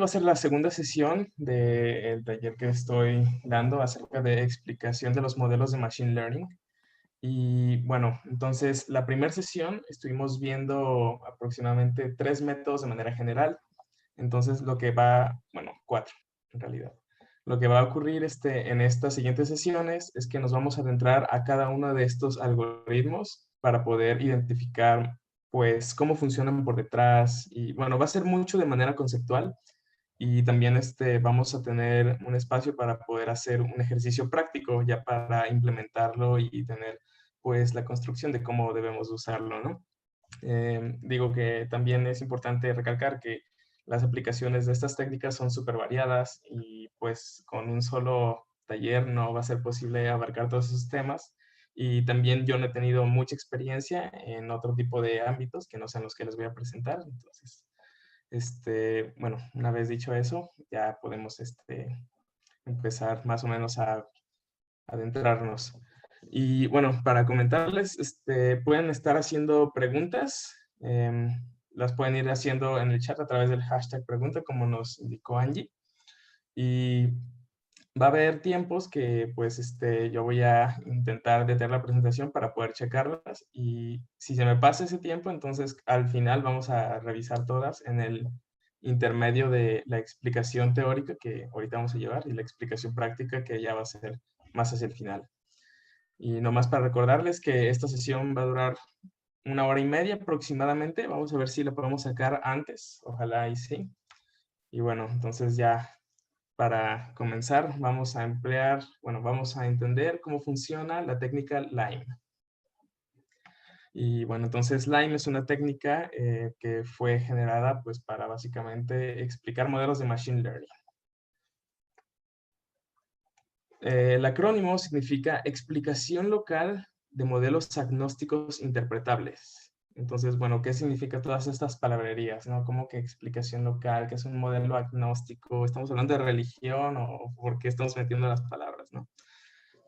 va a ser la segunda sesión del taller que estoy dando acerca de explicación de los modelos de Machine Learning. Y bueno, entonces la primera sesión estuvimos viendo aproximadamente 3 métodos de manera general. Entonces lo que va, bueno, 4 en realidad. Lo que va a ocurrir en estas siguientes sesiones es que nos vamos a adentrar a cada uno de estos algoritmos para poder identificar, pues, cómo funcionan por detrás. Y bueno, va a ser mucho de manera conceptual y también vamos a tener un espacio para poder hacer un ejercicio práctico ya para implementarlo y tener pues la construcción de cómo debemos usarlo, ¿no? Digo que también es importante recalcar que las aplicaciones de estas técnicas son súper variadas y pues con un solo taller no va a ser posible abarcar todos esos temas. Y también yo no he tenido mucha experiencia en otro tipo de ámbitos que no sean los que les voy a presentar. Entonces, bueno, una vez dicho eso, ya podemos empezar más o menos a adentrarnos. Y bueno, para comentarles, pueden estar haciendo preguntas, las pueden ir haciendo en el chat a través del hashtag pregunta, como nos indicó Angie. Y va a haber tiempos que pues yo voy a intentar detener la presentación para poder checarlas y si se me pasa ese tiempo, entonces al final vamos a revisar todas en el intermedio de la explicación teórica que ahorita vamos a llevar y la explicación práctica que ya va a ser más hacia el final. Y nomás para recordarles que esta sesión va a durar 1 hora y media aproximadamente. Vamos a ver si la podemos sacar antes. Ojalá y sí. Y bueno, entonces ya para comenzar vamos a vamos a entender cómo funciona la técnica LIME. Y bueno, entonces LIME es una técnica que fue generada pues para básicamente explicar modelos de Machine Learning. El acrónimo significa explicación local de modelos agnósticos interpretables. Entonces, bueno, ¿qué significa todas estas palabrerías, no? ¿Cómo que explicación local? ¿Qué es un modelo agnóstico? ¿Estamos hablando de religión o por qué estamos metiendo las palabras, no?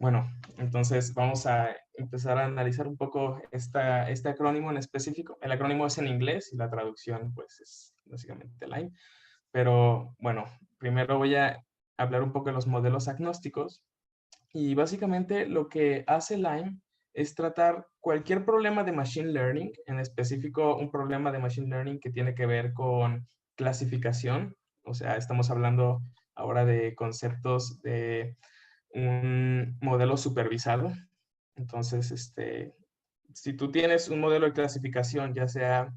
Bueno, entonces vamos a empezar a analizar un poco este acrónimo en específico. El acrónimo es en inglés y la traducción, pues, es básicamente LIME. Pero, bueno, primero voy a hablar un poco de los modelos agnósticos. Y básicamente lo que hace Lime es tratar cualquier problema de Machine Learning, en específico un problema de Machine Learning que tiene que ver con clasificación. O sea, estamos hablando ahora de conceptos de un modelo supervisado. Entonces, si tú tienes un modelo de clasificación, ya sea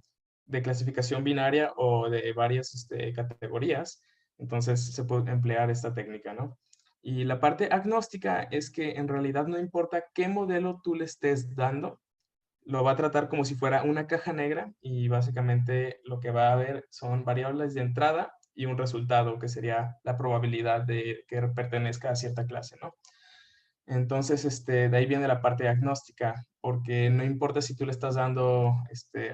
de clasificación binaria o de varias categorías, entonces se puede emplear esta técnica, ¿no? Y la parte agnóstica es que en realidad no importa qué modelo tú le estés dando, lo va a tratar como si fuera una caja negra y básicamente lo que va a haber son variables de entrada y un resultado que sería la probabilidad de que pertenezca a cierta clase, ¿no? Entonces, de ahí viene la parte agnóstica, porque no importa si tú le estás dando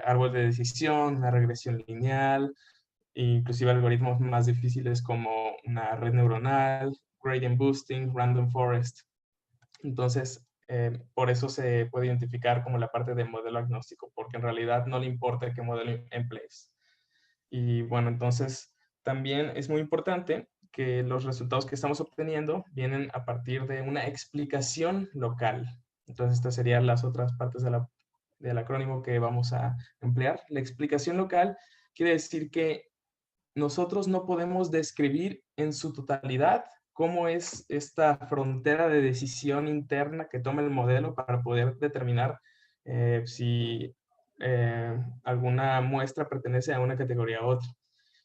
árbol de decisión, una regresión lineal, inclusive algoritmos más difíciles como una red neuronal, gradient boosting, random forest. Entonces, por eso se puede identificar como la parte de modelo agnóstico, porque en realidad no le importa qué modelo emplees. Y bueno, entonces también es muy importante que los resultados que estamos obteniendo vienen a partir de una explicación local. Entonces, estas serían las otras partes del acrónimo que vamos a emplear. La explicación local quiere decir que nosotros no podemos describir en su totalidad cómo es esta frontera de decisión interna que toma el modelo para poder determinar si alguna muestra pertenece a una categoría u otra.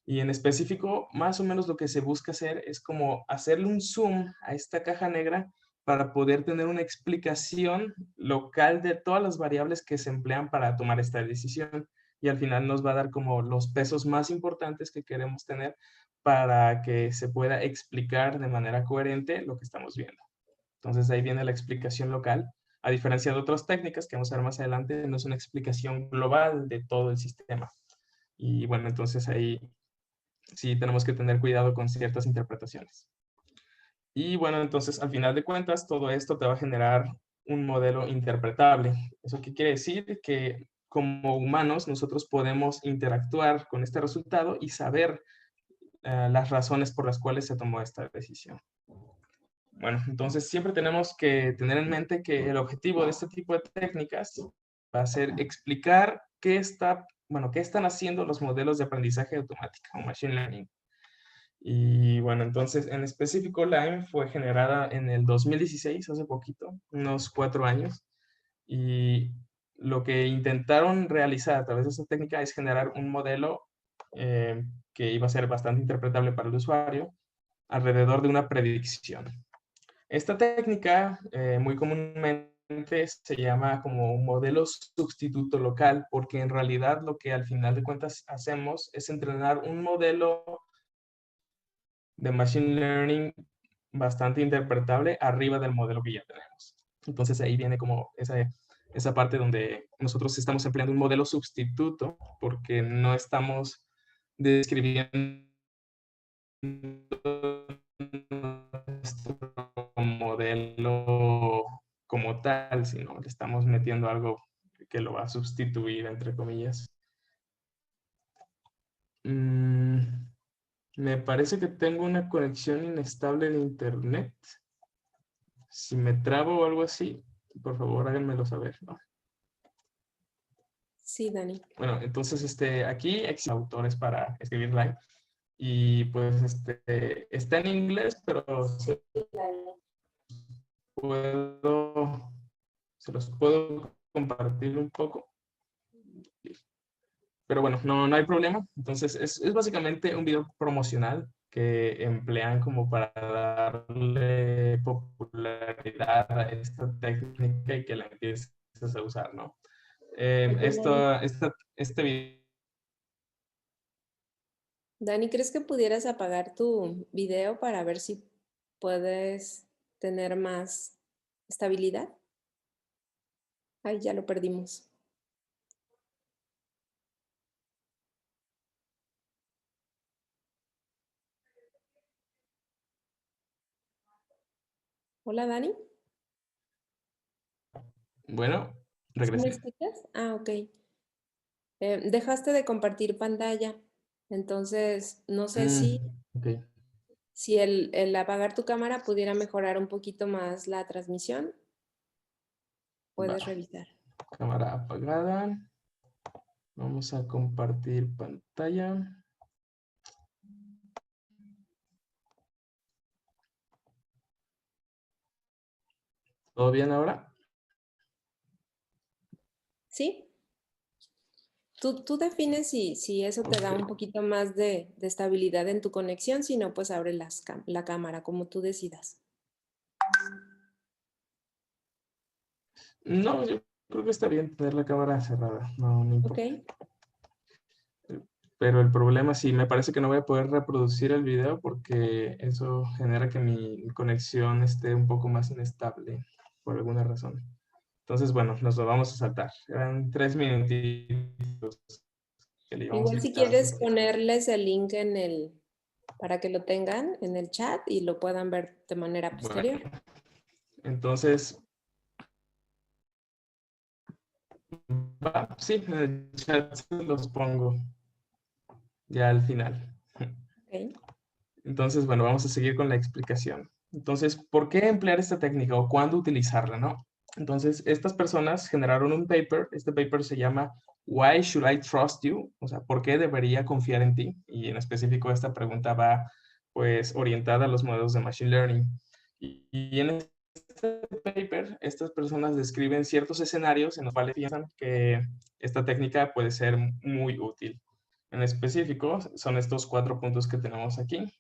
Y en específico, más o menos lo que se busca hacer es como hacerle un zoom a esta caja negra para poder tener una explicación local de todas las variables que se emplean para tomar esta decisión. Y al final nos va a dar como los pesos más importantes que queremos tener para que se pueda explicar de manera coherente lo que estamos viendo. Entonces ahí viene la explicación local. A diferencia de otras técnicas que vamos a ver más adelante, no es una explicación global de todo el sistema. Y bueno, entonces ahí sí tenemos que tener cuidado con ciertas interpretaciones. Y bueno, entonces al final de cuentas, todo esto te va a generar un modelo interpretable. ¿Eso qué quiere decir? Que como humanos nosotros podemos interactuar con este resultado y saber las razones por las cuales se tomó esta decisión. Bueno, entonces siempre tenemos que tener en mente que el objetivo de este tipo de técnicas va a ser explicar qué están haciendo los modelos de aprendizaje automático o machine learning. Y bueno, entonces en específico Lime fue generada en el 2016, hace poquito, unos 4 años. Y lo que intentaron realizar a través de esta técnica es generar un modelo que iba a ser bastante interpretable para el usuario alrededor de una predicción. Esta técnica muy comúnmente se llama como un modelo sustituto local, porque en realidad lo que al final de cuentas hacemos es entrenar un modelo de machine learning bastante interpretable arriba del modelo que ya tenemos. Entonces ahí viene como esa parte donde nosotros estamos empleando un modelo sustituto porque no estamos describiendo nuestro modelo como tal, sino le estamos metiendo algo que lo va a sustituir, entre comillas. Me parece que tengo una conexión inestable de internet. Si me trabo o algo así, por favor háganmelo saber, ¿no? Sí, Dani. Bueno, entonces aquí existen autores para escribir Lime y pues está en inglés, pero se los puedo compartir un poco. Pero bueno, no hay problema. Entonces es básicamente un video promocional que emplean como para darle popularidad a esta técnica y que la empieces a usar, ¿no? Este video. Dani, ¿crees que pudieras apagar tu video para ver si puedes tener más estabilidad? Ay, ya lo perdimos. Hola, Dani. Bueno, ¿Sí me regresé. escuchas? Ah, ok. Dejaste de compartir pantalla, entonces no sé Ok. si el apagar tu cámara pudiera mejorar un poquito más la transmisión. Va. Puedes revisar. Cámara apagada. Vamos a compartir pantalla. ¿Todo bien ahora? ¿Sí? Tú defines si eso te da Ok. un poquito más de estabilidad en tu conexión, si no, pues abre la cámara, como tú decidas. No, yo creo que está bien tener la cámara cerrada. No Ok. importa. Pero el problema sí, me parece que no voy a poder reproducir el video porque eso genera que mi conexión esté un poco más inestable por alguna razón. Entonces, bueno, nos lo vamos a saltar. Eran 3 minutitos que le íbamos a Igual si quitar a esta quieres conexión. ponerles el link para que lo tengan en el chat y lo puedan ver de manera Bueno, posterior. entonces, sí, en el chat se los pongo ya al final. Ok. Entonces, bueno, vamos a seguir con la explicación. Entonces, ¿por qué emplear esta técnica o cuándo utilizarla, no? Entonces, estas personas generaron un paper. Este paper se llama Why Should I Trust You? O sea, ¿por qué debería confiar en ti? Y en específico esta pregunta va, pues, orientada a los modelos de Machine Learning. Y en este paper, estas personas describen ciertos escenarios en los cuales piensan que esta técnica puede ser muy útil. En específico, son estos 4 puntos que tenemos aquí,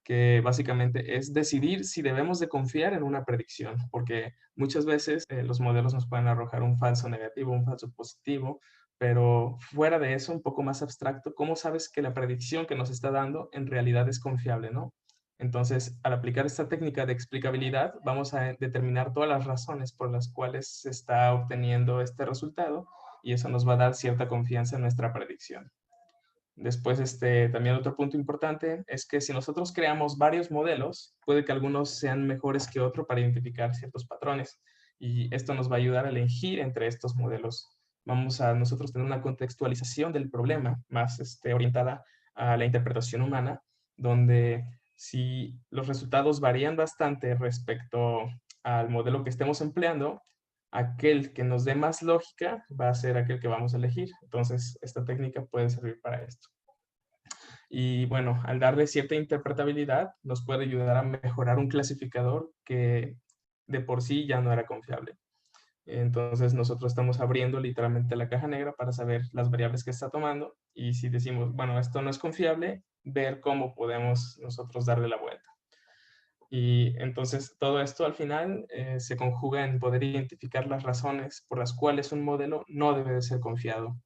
que básicamente es decidir si debemos de confiar en una predicción, porque muchas veces los modelos nos pueden arrojar un falso negativo, un falso positivo, pero fuera de eso, un poco más abstracto, ¿cómo sabes que la predicción que nos está dando en realidad es confiable, no? Entonces, al aplicar esta técnica de explicabilidad, vamos a determinar todas las razones por las cuales se está obteniendo este resultado y eso nos va a dar cierta confianza en nuestra predicción. Después, también otro punto importante es que si nosotros creamos varios modelos, puede que algunos sean mejores que otros para identificar ciertos patrones. Y esto nos va a ayudar a elegir entre estos modelos. Vamos a nosotros tener una contextualización del problema más orientada a la interpretación humana donde si los resultados varían bastante respecto al modelo que estemos empleando, aquel que nos dé más lógica va a ser aquel que vamos a elegir. Entonces, esta técnica puede servir para esto. Y bueno, al darle cierta interpretabilidad, nos puede ayudar a mejorar un clasificador que de por sí ya no era confiable. Entonces nosotros estamos abriendo literalmente la caja negra para saber las variables que está tomando, y si decimos, bueno, esto no es confiable, ver cómo podemos nosotros darle la vuelta. Y entonces todo esto al final se conjuga en poder identificar las razones por las cuales un modelo no debe de ser confiado.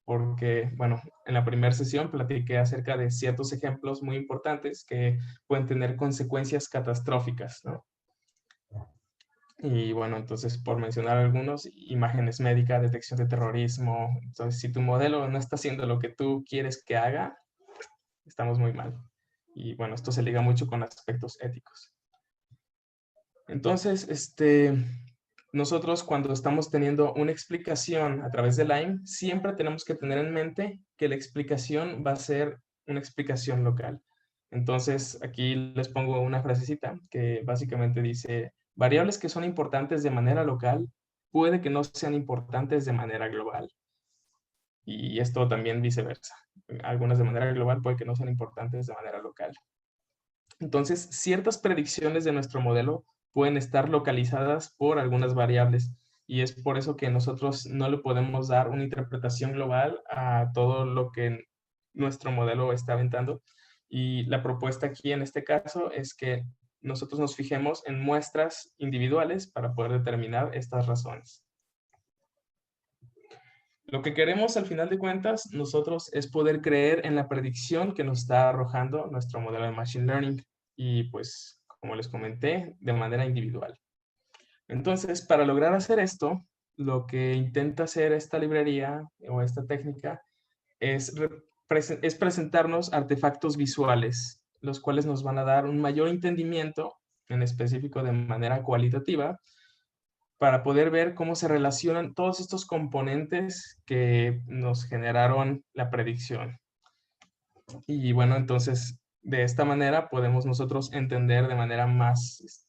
Porque, bueno, en la primera sesión platiqué acerca de ciertos ejemplos muy importantes que pueden tener consecuencias catastróficas, ¿no? Y bueno, entonces por mencionar algunos, imágenes médicas, detección de terrorismo. Entonces, si tu modelo no está haciendo lo que tú quieres que haga, estamos muy mal. Y bueno, esto se liga mucho con aspectos éticos. Entonces, nosotros cuando estamos teniendo una explicación a través de Lime, siempre tenemos que tener en mente que la explicación va a ser una explicación local. Entonces, aquí les pongo una frasecita que básicamente dice: variables que son importantes de manera local puede que no sean importantes de manera global. Y esto también viceversa. Algunas de manera global puede que no sean importantes de manera local. Entonces, ciertas predicciones de nuestro modelo pueden estar localizadas por algunas variables, y es por eso que nosotros no le podemos dar una interpretación global a todo lo que nuestro modelo está aventando. Y la propuesta aquí en este caso es que nosotros nos fijemos en muestras individuales para poder determinar estas razones. Lo que queremos al final de cuentas nosotros es poder creer en la predicción que nos está arrojando nuestro modelo de Machine Learning, y pues, como les comenté, de manera individual. Entonces, para lograr hacer esto, lo que intenta hacer esta librería o esta técnica es presentarnos artefactos visuales, los cuales nos van a dar un mayor entendimiento, en específico de manera cualitativa, para poder ver cómo se relacionan todos estos componentes que nos generaron la predicción. Y bueno, entonces, de esta manera podemos nosotros entender de manera más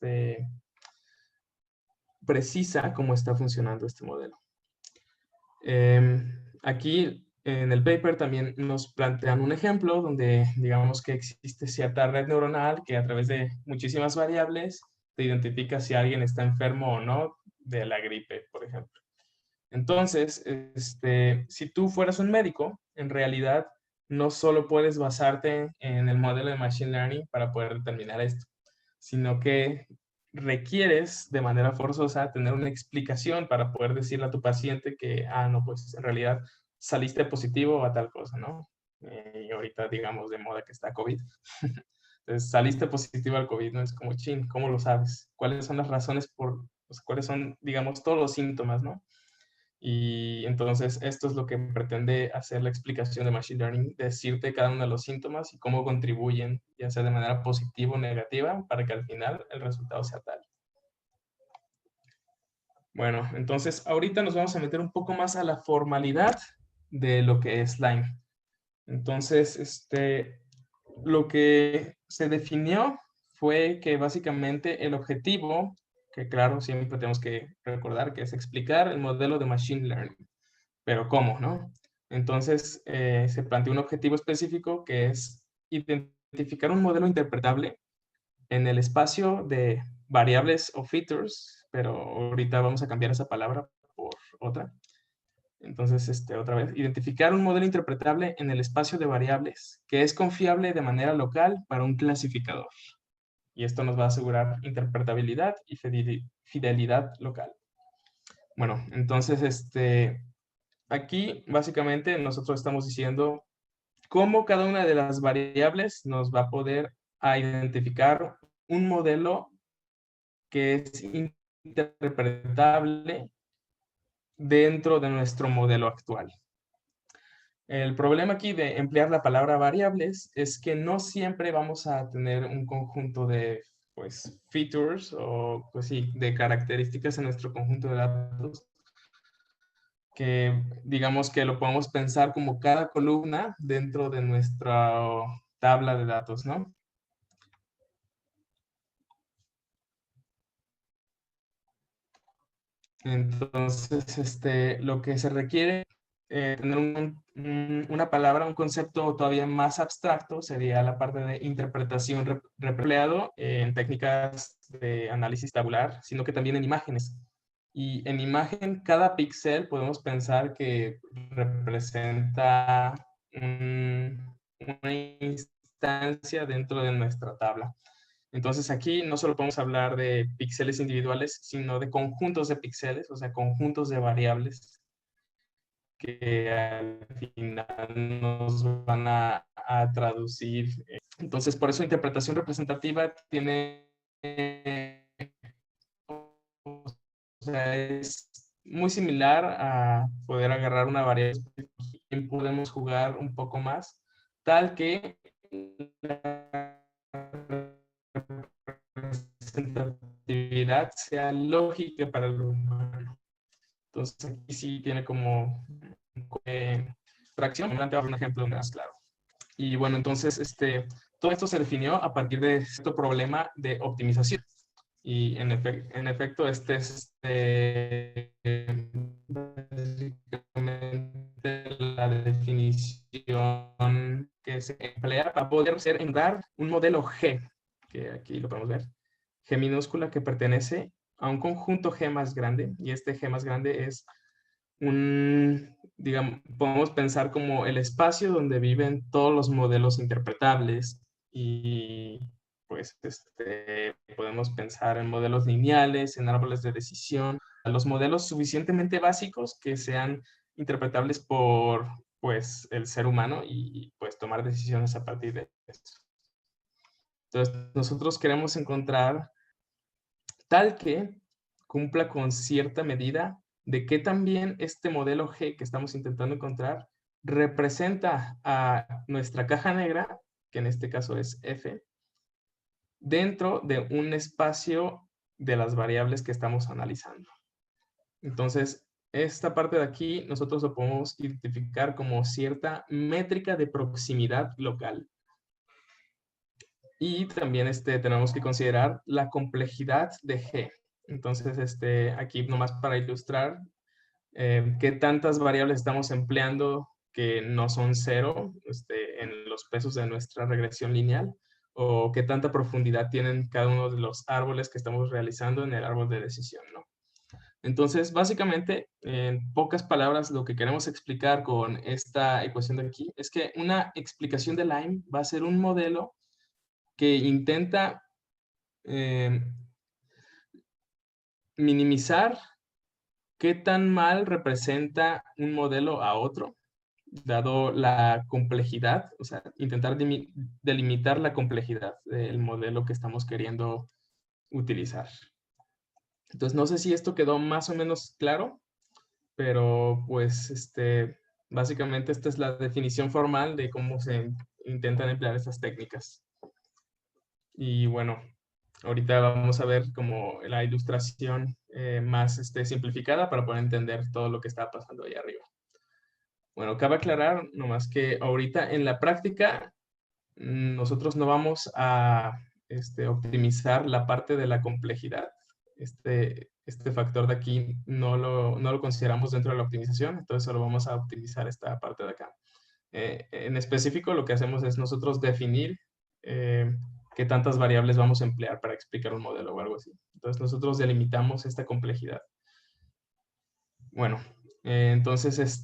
precisa cómo está funcionando este modelo. Aquí en el paper también nos plantean un ejemplo donde digamos que existe cierta red neuronal que a través de muchísimas variables te identifica si alguien está enfermo o no de la gripe, por ejemplo. Entonces, si tú fueras un médico, en realidad no solo puedes basarte en el modelo de Machine Learning para poder determinar esto, sino que requieres de manera forzosa tener una explicación para poder decirle a tu paciente que, no, pues en realidad saliste positivo a tal cosa, ¿no? Y ahorita digamos de moda que está COVID. Entonces, saliste positivo al COVID, ¿no? Es como, chin, ¿cómo lo sabes? ¿Cuáles son las razones cuáles son, digamos, todos los síntomas, ¿no? Y entonces esto es lo que pretende hacer la explicación de Machine Learning: decirte cada uno de los síntomas y cómo contribuyen, ya sea de manera positiva o negativa, para que al final el resultado sea tal. Bueno, entonces ahorita nos vamos a meter un poco más a la formalidad de lo que es Lime. Entonces, lo que se definió fue que básicamente el objetivo, que claro, siempre tenemos que recordar, que es explicar el modelo de Machine Learning. Pero ¿cómo, no? Entonces, se planteó un objetivo específico que es identificar un modelo interpretable en el espacio de variables o features, pero ahorita vamos a cambiar esa palabra por otra. Entonces, otra vez, identificar un modelo interpretable en el espacio de variables que es confiable de manera local para un clasificador. Y esto nos va a asegurar interpretabilidad y fidelidad local. Bueno, entonces, aquí básicamente nosotros estamos diciendo cómo cada una de las variables nos va a poder identificar un modelo que es interpretable dentro de nuestro modelo actual. El problema aquí de emplear la palabra variables es que no siempre vamos a tener un conjunto de, pues, features o, pues sí, de características en nuestro conjunto de datos, que digamos que lo podemos pensar como cada columna dentro de nuestro tabla de datos, ¿no? Entonces, lo que se requiere tener una palabra, un concepto todavía más abstracto sería la parte de interpretación empleado en técnicas de análisis tabular, sino que también en imágenes. Y en imagen, cada píxel podemos pensar que representa una instancia dentro de nuestra tabla. Entonces aquí no solo podemos hablar de píxeles individuales, sino de conjuntos de píxeles, o sea, conjuntos de variables que al final nos van a traducir. Entonces, por eso interpretación representativa tiene, o sea, es muy similar a poder agarrar una variable y podemos jugar un poco más, tal que la representatividad sea lógica para el humano. Entonces aquí sí tiene como fracción. Adelante va a un ejemplo más claro. Y bueno, entonces todo esto se definió a partir de este problema de optimización. Y en efecto, este es básicamente la definición que se emplea para poder dar un modelo G, que aquí lo podemos ver, G minúscula, que pertenece a un conjunto G más grande, y este G más grande es digamos, podemos pensar como el espacio donde viven todos los modelos interpretables, y pues podemos pensar en modelos lineales, en árboles de decisión, los modelos suficientemente básicos que sean interpretables por pues el ser humano y pues tomar decisiones a partir de eso. Entonces nosotros queremos encontrar tal que cumpla con cierta medida de que también este modelo G que estamos intentando encontrar representa a nuestra caja negra, que en este caso es F, dentro de un espacio de las variables que estamos analizando. Entonces, esta parte de aquí nosotros lo podemos identificar como cierta métrica de proximidad local. Y también tenemos que considerar la complejidad de G. Entonces, aquí nomás para ilustrar qué tantas variables estamos empleando que no son cero en los pesos de nuestra regresión lineal, o qué tanta profundidad tienen cada uno de los árboles que estamos realizando en el árbol de decisión, ¿no? Entonces, básicamente, en pocas palabras, lo que queremos explicar con esta ecuación de aquí es que una explicación de Lime va a ser un modelo que intenta minimizar qué tan mal representa un modelo a otro, dado la complejidad, o sea, intentar delimitar la complejidad del modelo que estamos queriendo utilizar. Entonces, no sé si esto quedó más o menos claro, pero pues básicamente esta es la definición formal de cómo se intentan emplear estas técnicas. Y bueno, ahorita vamos a ver como la ilustración más simplificada para poder entender todo lo que está pasando ahí arriba. Bueno, cabe aclarar nomás que ahorita en la práctica nosotros no vamos a optimizar la parte de la complejidad. Este factor de aquí no lo consideramos dentro de la optimización, entonces solo vamos a optimizar esta parte de acá. En específico, lo que hacemos es nosotros definir qué tantas variables vamos a emplear para explicar un modelo o algo así. Entonces nosotros delimitamos esta complejidad. Bueno, entonces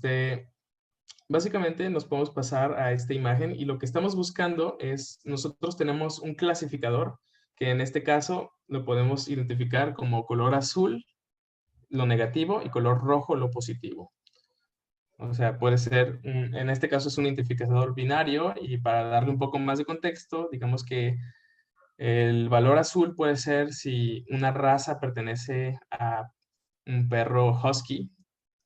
básicamente nos podemos pasar a esta imagen, y lo que estamos buscando es, nosotros tenemos un clasificador que en este caso lo podemos identificar como color azul lo negativo y color rojo lo positivo. O sea, puede ser, en este caso es un identificador binario, y para darle un poco más de contexto, digamos que el valor azul puede ser si una raza pertenece a un perro husky,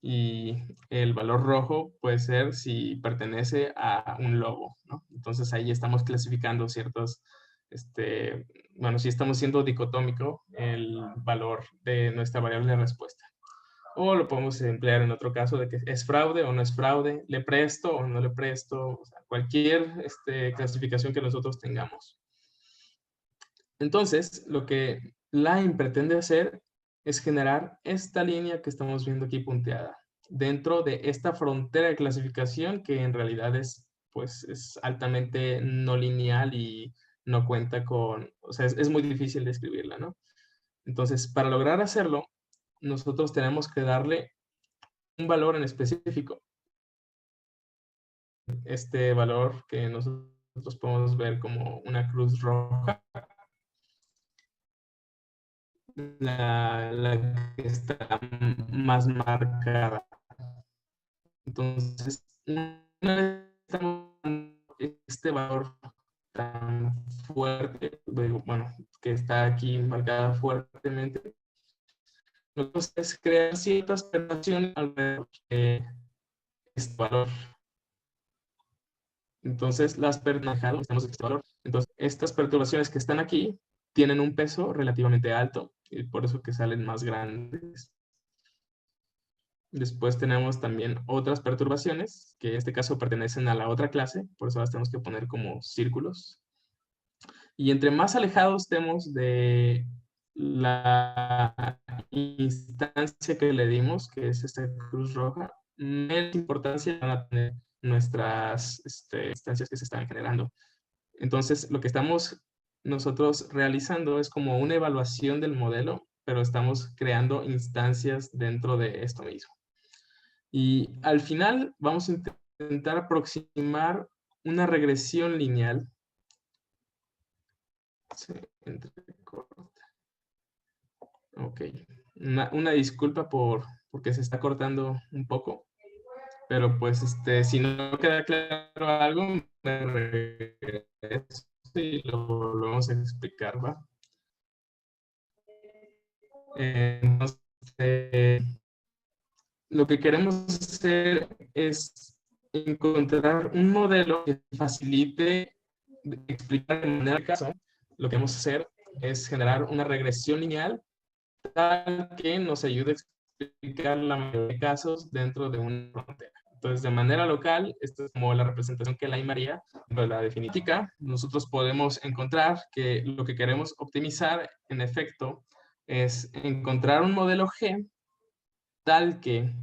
y el valor rojo puede ser si pertenece a un lobo, ¿no? Entonces ahí estamos clasificando ciertos, bueno, si estamos siendo dicotómico el valor de nuestra variable de respuesta. o lo podemos emplear en otro caso de que es fraude o no es fraude, le presto o no le presto, o sea, cualquier clasificación que nosotros tengamos. Entonces, lo que Lime pretende hacer es generar esta línea que estamos viendo aquí punteada dentro de esta frontera de clasificación que en realidad es, pues, es altamente no lineal y no cuenta con, o sea, es muy difícil de escribirla, ¿no? Entonces, para lograr hacerlo, nosotros tenemos que darle un valor en específico. Este valor que nosotros podemos ver como una cruz roja, la que está más marcada. Entonces, una vez estamos dando este valor tan fuerte, bueno, que está aquí marcada fuertemente, lo que hace es crear ciertas perturbaciones alrededor de este valor. Entonces, estamos en este valor. Entonces, estas perturbaciones que están aquí tienen un peso relativamente alto y por eso que salen más grandes. Después tenemos también otras perturbaciones, que en este caso pertenecen a la otra clase, por eso las tenemos que poner como círculos. Y entre más alejados estemos de la instancia que le dimos, que es esta cruz roja, menos importancia van a tener nuestras instancias que se están generando. Entonces, lo que estamos nosotros realizando es como una evaluación del modelo, pero estamos creando instancias dentro de esto mismo. Y al final vamos a intentar aproximar una regresión lineal. Se entrecorta. Ok. Una disculpa porque se está cortando un poco. Pero pues si no queda claro algo, me regreso y lo volvemos a explicar, ¿va? Entonces, lo que queremos hacer es encontrar un modelo que facilite explicar de manera de caso. Lo que vamos a hacer es generar una regresión lineal tal que nos ayude a explicar la mayoría de casos dentro de una frontera. Entonces, de manera local, esto es como la representación que Lime haría de la definitiva. Nosotros podemos encontrar que lo que queremos optimizar, en efecto, es encontrar un modelo G tal que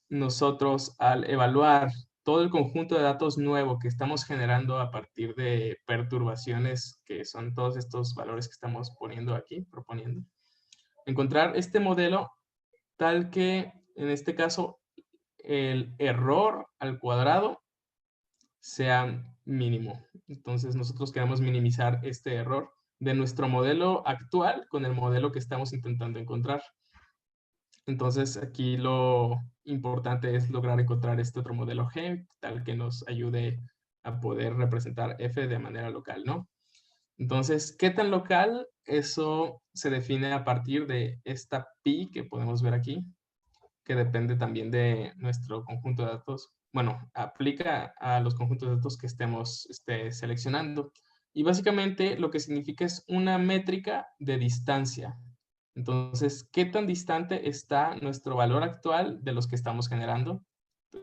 nosotros al evaluar todo el conjunto de datos nuevo que estamos generando a partir de perturbaciones, que son todos estos valores que estamos poniendo aquí, proponiendo, encontrar este modelo tal que, en este caso, el error al cuadrado sea mínimo. Entonces, nosotros queremos minimizar este error de nuestro modelo actual con el modelo que estamos intentando encontrar. Entonces, aquí lo importante es lograr encontrar este otro modelo G, tal que nos ayude a poder representar F de manera local, ¿no? Entonces, ¿qué tan local? Eso se define a partir de esta pi que podemos ver aquí, que depende también de nuestro conjunto de datos. Bueno, aplica a los conjuntos de datos que estemos seleccionando. Y básicamente lo que significa es una métrica de distancia. Entonces, ¿qué tan distante está nuestro valor actual de los que estamos generando?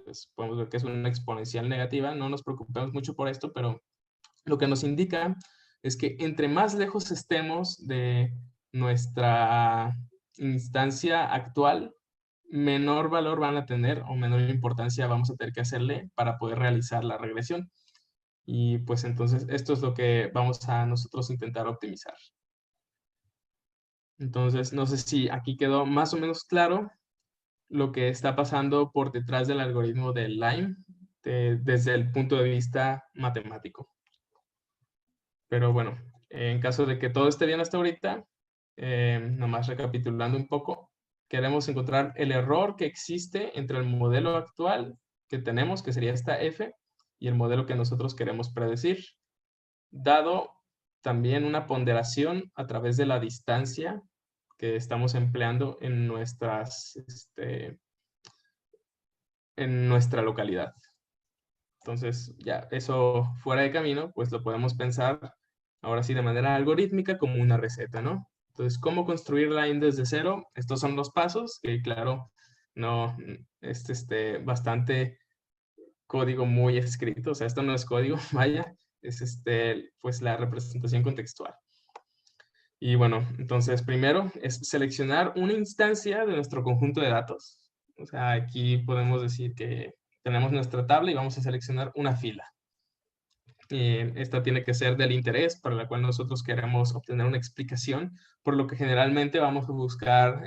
Pues podemos ver que es una exponencial negativa. No nos preocupemos mucho por esto, pero lo que nos indica es que entre más lejos estemos de nuestra instancia actual, menor valor van a tener o menor importancia vamos a tener que hacerle para poder realizar la regresión. Y pues entonces esto es lo que vamos a nosotros intentar optimizar. Entonces, no sé si aquí quedó más o menos claro lo que está pasando por detrás del algoritmo de Lime desde el punto de vista matemático. Pero bueno, en caso de que todo esté bien hasta ahorita, nomás recapitulando un poco, queremos encontrar el error que existe entre el modelo actual que tenemos, que sería esta F, y el modelo que nosotros queremos predecir, dado también una ponderación a través de la distancia que estamos empleando en en nuestra localidad. Entonces, ya eso fuera de camino, pues lo podemos pensar ahora sí de manera algorítmica como una receta, ¿no? Entonces, ¿cómo construir Lime desde cero? Estos son los pasos que, claro, no, es bastante código muy escrito, o sea, esto no es código, vaya, es pues la representación contextual. Y bueno, entonces primero es seleccionar una instancia de nuestro conjunto de datos. O sea, aquí podemos decir que tenemos nuestra tabla y vamos a seleccionar una fila. Esta tiene que ser del interés para la cual nosotros queremos obtener una explicación, por lo que generalmente vamos a buscar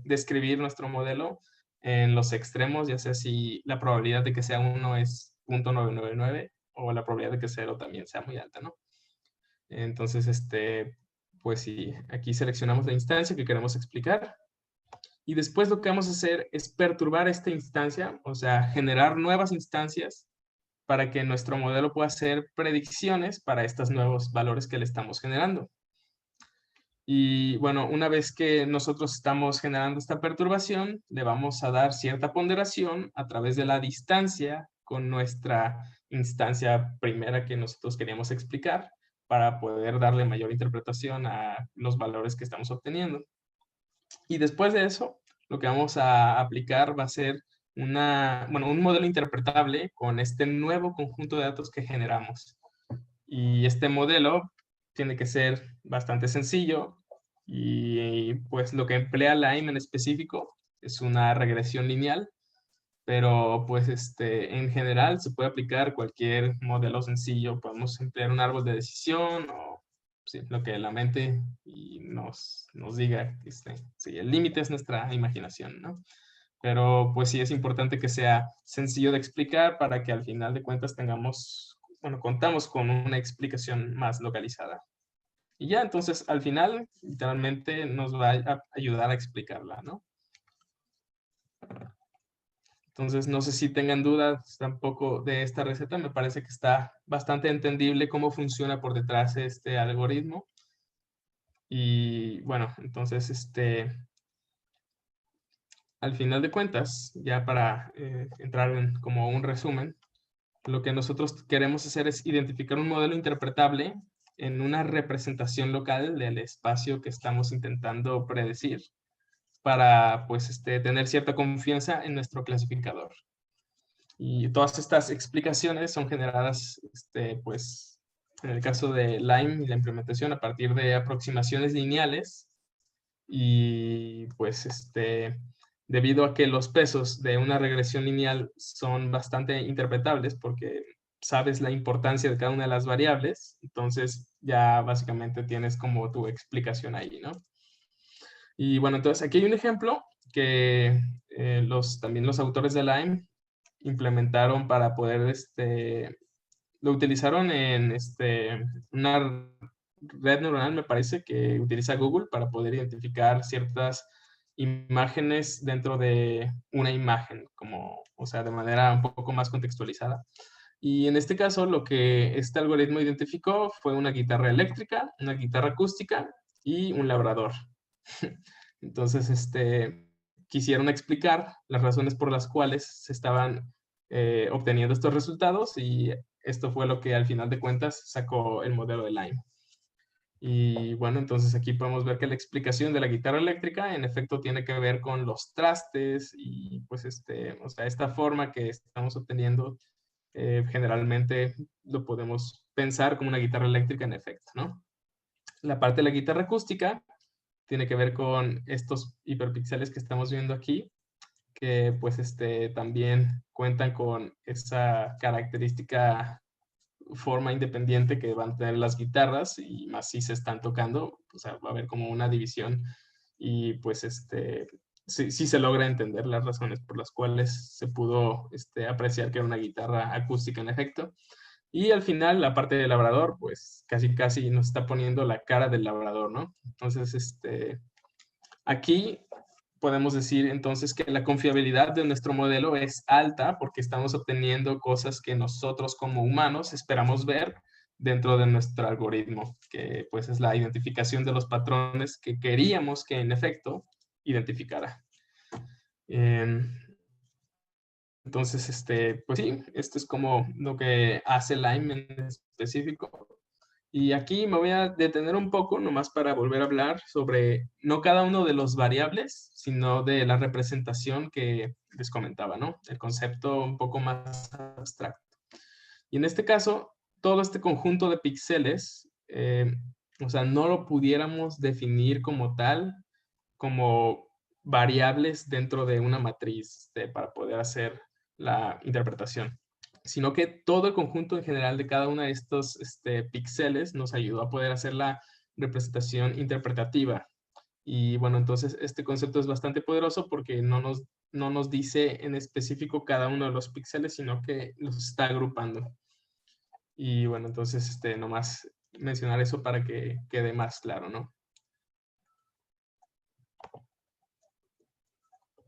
describir nuestro modelo en los extremos, ya sea si la probabilidad de que sea 1 es 0.999 o la probabilidad de que 0 también sea muy alta, ¿no? Entonces, pues sí, aquí seleccionamos la instancia que queremos explicar y después lo que vamos a hacer es perturbar esta instancia, o sea, generar nuevas instancias para que nuestro modelo pueda hacer predicciones para estos nuevos valores que le estamos generando. Y bueno, una vez que nosotros estamos generando esta perturbación, le vamos a dar cierta ponderación a través de la distancia con nuestra instancia primera que nosotros queríamos explicar para poder darle mayor interpretación a los valores que estamos obteniendo. Y después de eso, lo que vamos a aplicar va a ser un modelo interpretable con este nuevo conjunto de datos que generamos. Y este modelo tiene que ser bastante sencillo y pues lo que emplea Lime en específico es una regresión lineal, pero pues en general se puede aplicar cualquier modelo sencillo. Podemos emplear un árbol de decisión o sí, lo que la mente y nos diga. Sí, el límite es nuestra imaginación, ¿no? Pero pues sí es importante que sea sencillo de explicar para que al final de cuentas contamos con una explicación más localizada. Y ya, entonces al final literalmente nos va a ayudar a explicarla, ¿no? Entonces, no sé si tengan dudas tampoco de esta receta. Me parece que está bastante entendible cómo funciona por detrás este algoritmo. Y bueno, entonces, al final de cuentas, ya para entrar en como un resumen, lo que nosotros queremos hacer es identificar un modelo interpretable en una representación local del espacio que estamos intentando predecir para, pues, tener cierta confianza en nuestro clasificador. Y todas estas explicaciones son generadas, pues, en el caso de Lime y la implementación a partir de aproximaciones lineales. Y pues, debido a que los pesos de una regresión lineal son bastante interpretables porque sabes la importancia de cada una de las variables, entonces ya básicamente tienes como tu explicación ahí, ¿no? Y bueno, entonces aquí hay un ejemplo que también los autores de Lime implementaron para poder, lo utilizaron en una red neuronal, me parece, que utiliza Google para poder identificar ciertas imágenes dentro de una imagen, como, o sea, de manera un poco más contextualizada. Y en este caso, lo que este algoritmo identificó fue una guitarra eléctrica, una guitarra acústica y un labrador. Entonces, quisieron explicar las razones por las cuales se estaban obteniendo estos resultados y esto fue lo que al final de cuentas sacó el modelo de Lime. Y bueno, entonces aquí podemos ver que la explicación de la guitarra eléctrica en efecto tiene que ver con los trastes y pues o sea, esta forma que estamos obteniendo generalmente lo podemos pensar como una guitarra eléctrica en efecto, ¿no? La parte de la guitarra acústica tiene que ver con estos hiperpíxeles que estamos viendo aquí, que pues también cuentan con esa característica forma independiente que van a tener las guitarras y más si se están tocando, o sea, va a haber como una división y pues sí se logra entender las razones por las cuales se pudo apreciar que era una guitarra acústica en efecto. Y al final, la parte del labrador, pues casi nos está poniendo la cara del labrador, ¿no? Entonces, aquí podemos decir entonces que la confiabilidad de nuestro modelo es alta porque estamos obteniendo cosas que nosotros como humanos esperamos ver dentro de nuestro algoritmo, que pues es la identificación de los patrones que queríamos que en efecto identificara. Entonces, pues sí, esto es como lo que hace Lime en específico. Y aquí me voy a detener un poco, nomás para volver a hablar sobre no cada uno de los variables, sino de la representación que les comentaba, ¿no? El concepto un poco más abstracto. Y en este caso, todo este conjunto de píxeles, o sea, no lo pudiéramos definir como tal, como variables dentro de una matriz para poder hacer la interpretación, sino que todo el conjunto en general de cada uno de estos píxeles nos ayudó a poder hacer la representación interpretativa. Y bueno, entonces este concepto es bastante poderoso porque no nos dice en específico cada uno de los píxeles, sino que los está agrupando. Y bueno, entonces nomás mencionar eso para que quede más claro, ¿no?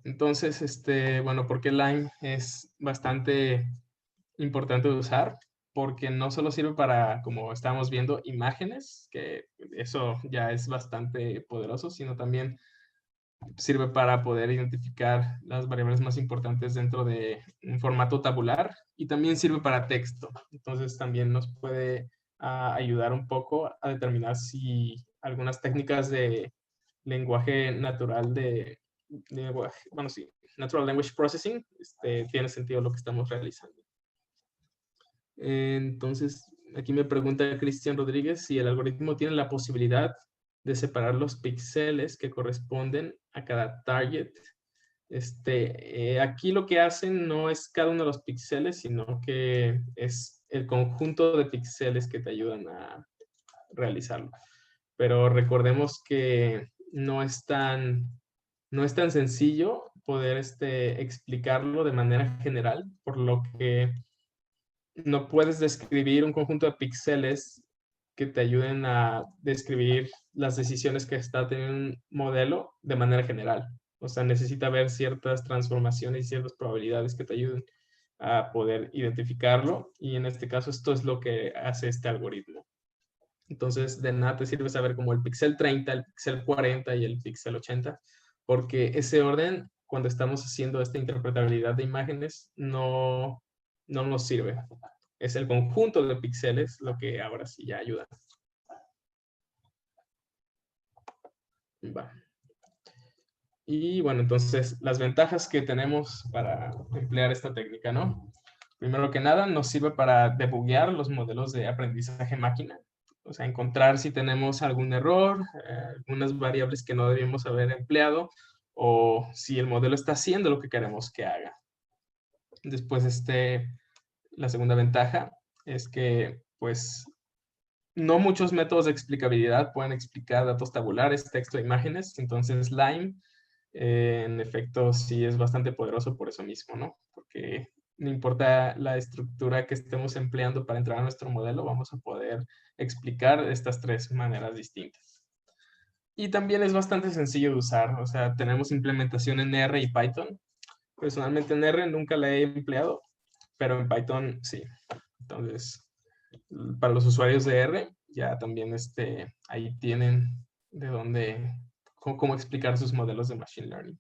Entonces, bueno, ¿por qué Lime es bastante importante de usar? Porque no solo sirve para, como estábamos viendo, imágenes, que eso ya es bastante poderoso, sino también sirve para poder identificar las variables más importantes dentro de un formato tabular y también sirve para texto. Entonces también nos puede ayudar un poco a determinar si algunas técnicas de lenguaje natural bueno, sí, Natural Language Processing, tiene sentido lo que estamos realizando. Entonces, aquí me pregunta Cristian Rodríguez si el algoritmo tiene la posibilidad de separar los píxeles que corresponden a cada target. Aquí lo que hacen no es cada uno de los píxeles, sino que es el conjunto de píxeles que te ayudan a realizarlo. Pero recordemos que no es tan sencillo poder explicarlo de manera general, por lo que no puedes describir un conjunto de píxeles que te ayuden a describir las decisiones que está teniendo un modelo de manera general. O sea, necesita ver ciertas transformaciones y ciertas probabilidades que te ayuden a poder identificarlo. Y en este caso, esto es lo que hace este algoritmo. Entonces, de nada te sirve saber como el píxel 30, el píxel 40 y el píxel 80, porque ese orden, cuando estamos haciendo esta interpretabilidad de imágenes, no nos sirve. Es el conjunto de píxeles lo que ahora sí ya ayuda. Va. Y bueno, entonces las ventajas que tenemos para emplear esta técnica, ¿no? Primero que nada, nos sirve para debuguear los modelos de aprendizaje máquina. O sea, encontrar si tenemos algún error, algunas variables que no debíamos haber empleado, o si el modelo está haciendo lo que queremos que haga. Después, la segunda ventaja es que, pues, no muchos métodos de explicabilidad pueden explicar datos tabulares, texto e imágenes. Entonces, Lime, en efecto, sí es bastante poderoso por eso mismo, ¿no? Porque no importa la estructura que estemos empleando para entrar a nuestro modelo, vamos a poder explicar estas tres maneras distintas. Y también es bastante sencillo de usar. O sea, tenemos implementación en R y Python. Personalmente en R nunca la he empleado, pero en Python sí. Entonces, para los usuarios de R, ya también ahí tienen de dónde, cómo explicar sus modelos de Machine Learning.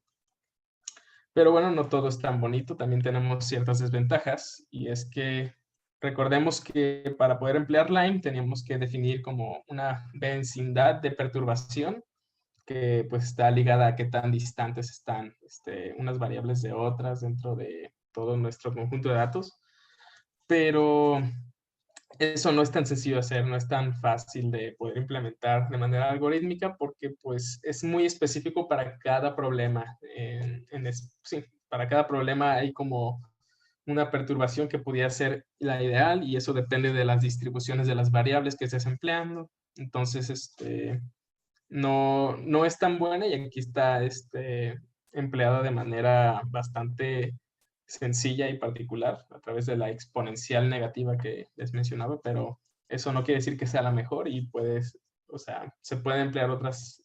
Pero bueno, no todo es tan bonito, también tenemos ciertas desventajas, y es que recordemos que para poder emplear Lime teníamos que definir como una vecindad de perturbación que pues está ligada a qué tan distantes están unas variables de otras dentro de todo nuestro conjunto de datos. Pero eso no es tan sencillo de hacer, no es tan fácil de poder implementar de manera algorítmica porque pues es muy específico para cada problema. Sí, para cada problema hay como una perturbación que pudiera ser la ideal y eso depende de las distribuciones de las variables que estés empleando. Entonces, no es tan buena y aquí está empleada de manera bastante sencilla y particular a través de la exponencial negativa que les mencionaba, pero eso no quiere decir que sea la mejor y o sea, se pueden emplear otras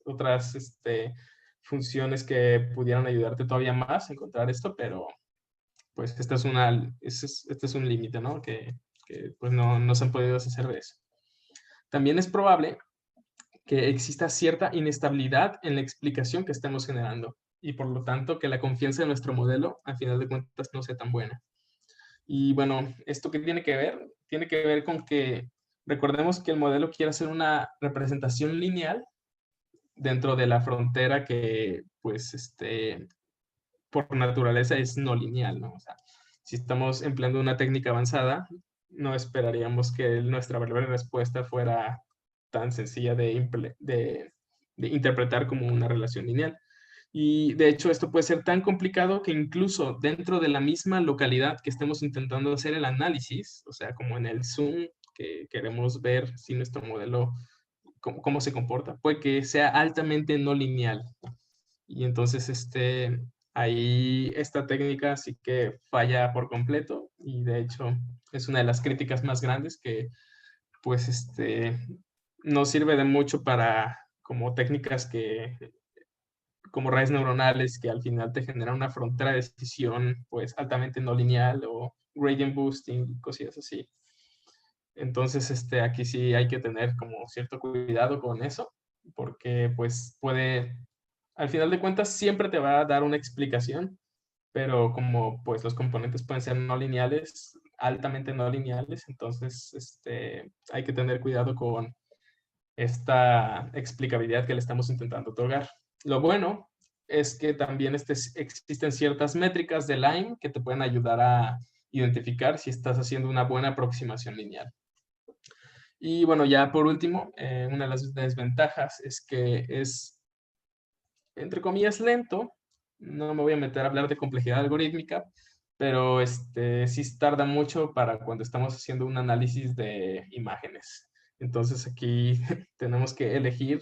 funciones que pudieran ayudarte todavía más a encontrar esto, pero pues este es un límite, ¿no? Que pues no se han podido deshacer de eso. También es probable que exista cierta inestabilidad en la explicación que estemos generando y por lo tanto que la confianza en nuestro modelo al final de cuentas no sea tan buena. Y bueno, ¿esto qué tiene que ver? Tiene que ver con que recordemos que el modelo quiere hacer una representación lineal dentro de la frontera que, pues, por naturaleza es no lineal, ¿no? O sea, si estamos empleando una técnica avanzada, no esperaríamos que nuestra variable de respuesta fuera tan sencilla de interpretar como una relación lineal. Y de hecho esto puede ser tan complicado que incluso dentro de la misma localidad que estemos intentando hacer el análisis, o sea, como en el zoom que queremos ver si nuestro modelo, cómo se comporta, puede que sea altamente no lineal. Y entonces ahí esta técnica sí que falla por completo y de hecho es una de las críticas más grandes que pues no sirve de mucho para como técnicas como redes neuronales que al final te generan una frontera de decisión pues altamente no lineal o gradient boosting, cosillas así. Entonces aquí sí hay que tener como cierto cuidado con eso porque pues al final de cuentas siempre te va a dar una explicación, pero como pues los componentes pueden ser no lineales, altamente no lineales, entonces hay que tener cuidado con esta explicabilidad que le estamos intentando otorgar. Lo bueno es que también existen ciertas métricas de Lime que te pueden ayudar a identificar si estás haciendo una buena aproximación lineal. Y bueno, ya por último, una de las desventajas es que es, entre comillas, lento. No me voy a meter a hablar de complejidad algorítmica, pero sí tarda mucho para cuando estamos haciendo un análisis de imágenes. Entonces aquí tenemos que elegir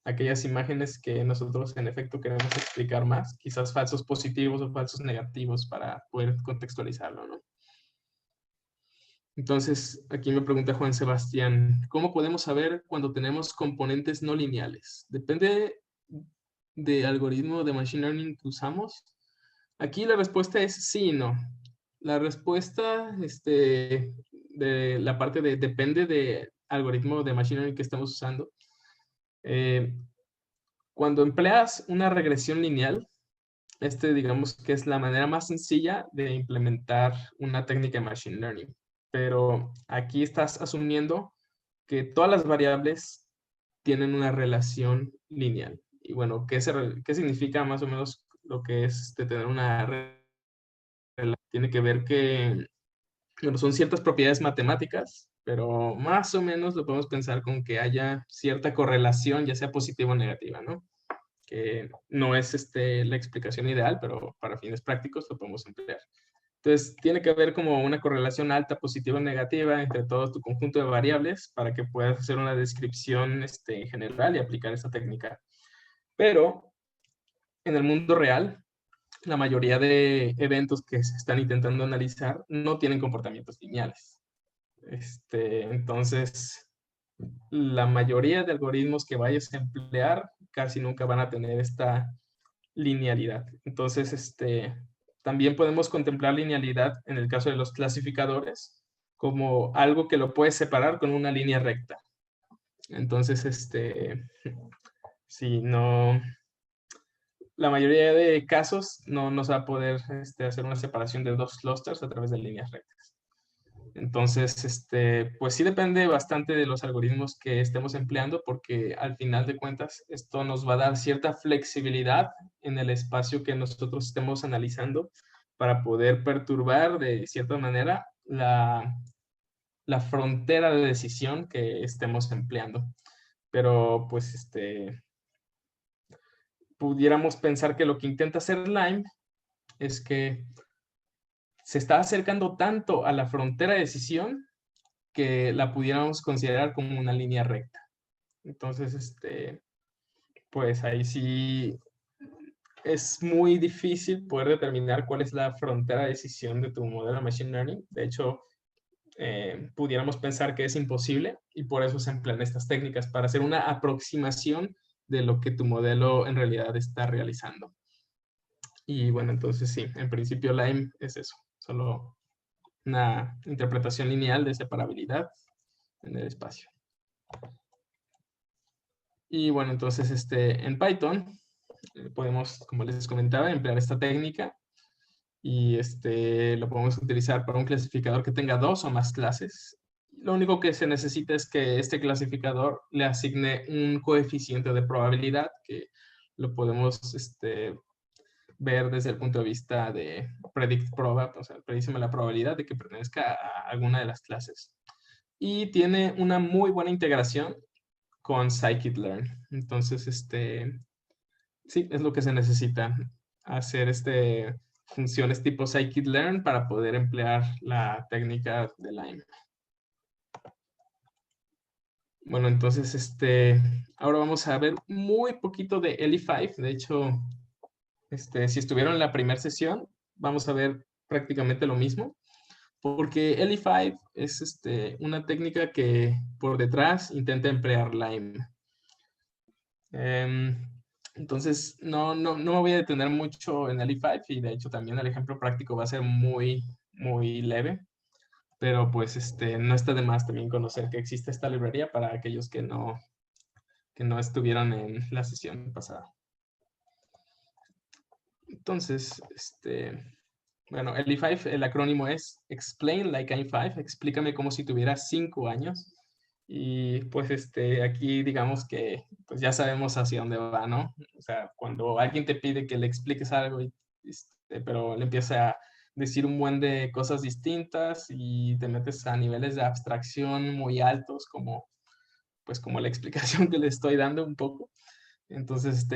aquellas imágenes que nosotros en efecto queremos explicar más, quizás falsos positivos o falsos negativos para poder contextualizarlo, ¿no? Entonces, aquí me pregunta Juan Sebastián, ¿cómo podemos saber cuando tenemos componentes no lineales? Depende del algoritmo de Machine Learning que usamos. Aquí la respuesta es sí y no. La respuesta de la parte de depende del algoritmo de Machine Learning que estamos usando. Cuando empleas una regresión lineal, digamos que es la manera más sencilla de implementar una técnica de Machine Learning. Pero aquí estás asumiendo que todas las variables tienen una relación lineal. Y bueno, ¿qué significa más o menos lo que es tener una relación? Tiene que ver que, bueno, son ciertas propiedades matemáticas, pero más o menos lo podemos pensar con que haya cierta correlación, ya sea positiva o negativa, ¿no? Que no es la explicación ideal, pero para fines prácticos lo podemos emplear. Entonces, tiene que haber como una correlación alta, positiva o negativa entre todo tu conjunto de variables para que puedas hacer una descripción general y aplicar esta técnica. Pero en el mundo real, la mayoría de eventos que se están intentando analizar no tienen comportamientos lineales. Entonces, la mayoría de algoritmos que vayas a emplear casi nunca van a tener esta linealidad. Entonces, también podemos contemplar linealidad en el caso de los clasificadores como algo que lo puedes separar con una línea recta. Entonces, si no, la mayoría de casos no se va a poder hacer una separación de dos clusters a través de líneas rectas. Entonces, pues sí depende bastante de los algoritmos que estemos empleando porque al final de cuentas esto nos va a dar cierta flexibilidad en el espacio que nosotros estemos analizando para poder perturbar de cierta manera la frontera de decisión que estemos empleando. Pero pues pudiéramos pensar que lo que intenta hacer Lime es que se está acercando tanto a la frontera de decisión que la pudiéramos considerar como una línea recta. Entonces, pues ahí sí es muy difícil poder determinar cuál es la frontera de decisión de tu modelo de Machine Learning. De hecho, pudiéramos pensar que es imposible y por eso se emplean estas técnicas para hacer una aproximación de lo que tu modelo en realidad está realizando. Y bueno, entonces sí, en principio Lime es eso, solo una interpretación lineal de separabilidad en el espacio. Y bueno, entonces en Python podemos, como les comentaba, emplear esta técnica y lo podemos utilizar para un clasificador que tenga dos o más clases Lo único que se necesita es que este clasificador le asigne un coeficiente de probabilidad que lo podemos ver desde el punto de vista de predict proba, o sea, predíceme la probabilidad de que pertenezca a alguna de las clases. Y tiene una muy buena integración con scikit-learn. Entonces, sí, es lo que se necesita, hacer funciones tipo scikit-learn para poder emplear la técnica de Lime. Bueno, entonces, ahora vamos a ver muy poquito de LE5. De hecho, si estuvieron en la primera sesión, vamos a ver prácticamente lo mismo, porque LE5 es una técnica que por detrás intenta emplear Lime. Entonces, no me voy a detener mucho en LE5 y de hecho también el ejemplo práctico va a ser muy, muy leve, pero pues no está de más también conocer que existe esta librería para aquellos que no estuvieron en la sesión pasada. Entonces, bueno, LE5, el acrónimo es Explain Like I'm 5, explícame como si tuviera 5 años. Y pues aquí digamos que pues ya sabemos hacia dónde va, ¿no? O sea, cuando alguien te pide que le expliques algo, pero le empieza a decir un buen de cosas distintas y te metes a niveles de abstracción muy altos, pues como la explicación que le estoy dando un poco. Entonces,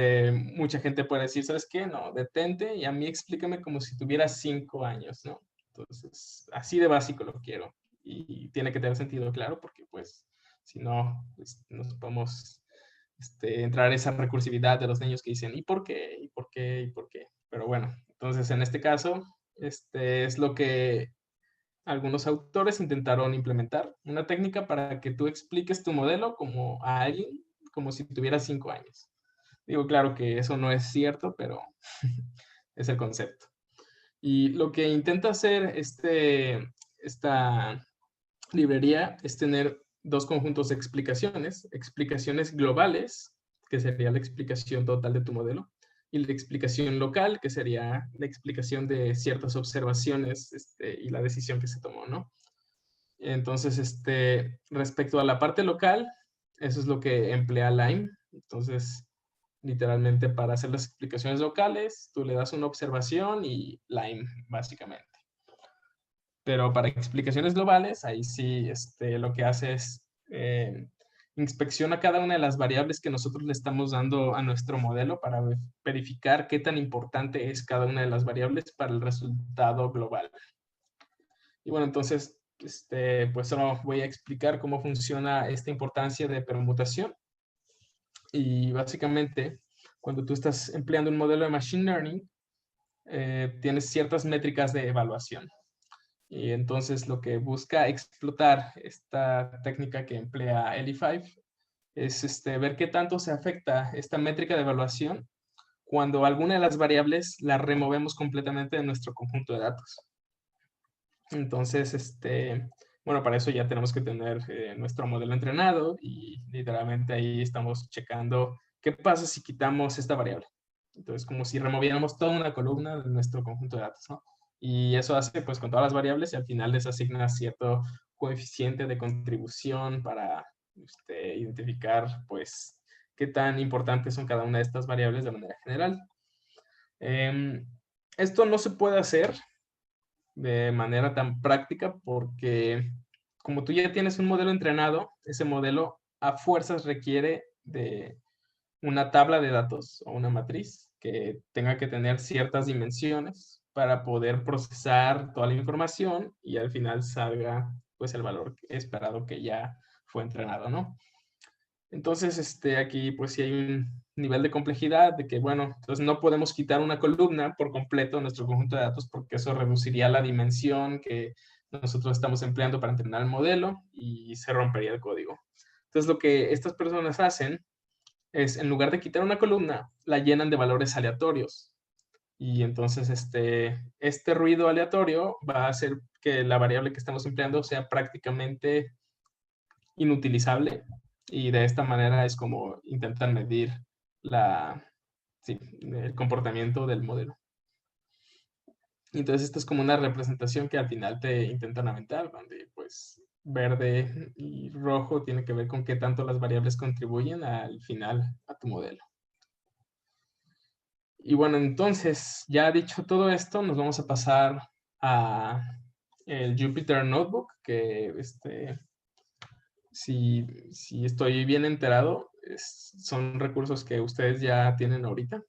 mucha gente puede decir, ¿sabes qué? No, detente y a mí explícame como si tuviera 5 años, ¿no? Entonces, así de básico lo quiero. Y tiene que tener sentido, claro, porque pues si no, pues, nos podemos entrar a esa recursividad de los niños que dicen, ¿y por qué? ¿Y por qué? ¿Y por qué? Pero bueno, entonces en este caso, es lo que algunos autores intentaron implementar, una técnica para que tú expliques tu modelo como a alguien, como si tuviera 5 años. Digo, claro que eso no es cierto, pero es el concepto. Y lo que intenta hacer esta librería es tener dos conjuntos de explicaciones globales, que sería la explicación total de tu modelo, y la explicación local, que sería la explicación de ciertas observaciones y la decisión que se tomó, ¿no? Entonces, respecto a la parte local, eso es lo que emplea Lime. Entonces, literalmente para hacer las explicaciones locales, tú le das una observación y Lime, básicamente. Pero para explicaciones globales, ahí sí lo que hace es inspecciona cada una de las variables que nosotros le estamos dando a nuestro modelo para verificar qué tan importante es cada una de las variables para el resultado global. Y bueno, entonces, pues solo voy a explicar cómo funciona esta importancia de permutación. Y básicamente, cuando tú estás empleando un modelo de Machine Learning, tienes ciertas métricas de evaluación. Y entonces lo que busca explotar esta técnica que emplea LE5 es ver qué tanto se afecta esta métrica de evaluación cuando alguna de las variables la removemos completamente de nuestro conjunto de datos. Entonces, bueno, para eso ya tenemos que tener nuestro modelo entrenado y literalmente ahí estamos checando qué pasa si quitamos esta variable. Entonces, como si removiéramos toda una columna de nuestro conjunto de datos, ¿no? Y eso hace pues con todas las variables y al final les asigna cierto coeficiente de contribución para identificar pues qué tan importantes son cada una de estas variables de manera general. Esto no se puede hacer de manera tan práctica porque como tú ya tienes un modelo entrenado, ese modelo a fuerzas requiere de una tabla de datos o una matriz que tenga que tener ciertas dimensiones para poder procesar toda la información y al final salga pues el valor esperado que ya fue entrenado, ¿no? Entonces, aquí pues sí hay un nivel de complejidad de que, bueno, entonces no podemos quitar una columna por completo de nuestro conjunto de datos porque eso reduciría la dimensión que nosotros estamos empleando para entrenar el modelo y se rompería el código. Entonces, lo que estas personas hacen es, en lugar de quitar una columna, la llenan de valores aleatorios. Y entonces, este ruido aleatorio va a hacer que la variable que estamos empleando sea prácticamente inutilizable y de esta manera es como intentan medir el comportamiento del modelo. Entonces esto es como una representación que al final te intentan aventar, donde pues verde y rojo tiene que ver con qué tanto las variables contribuyen al final a tu modelo. Y bueno, entonces, ya dicho todo esto, nos vamos a pasar a el Jupyter Notebook, que si estoy bien enterado, son recursos que ustedes ya tienen ahorita.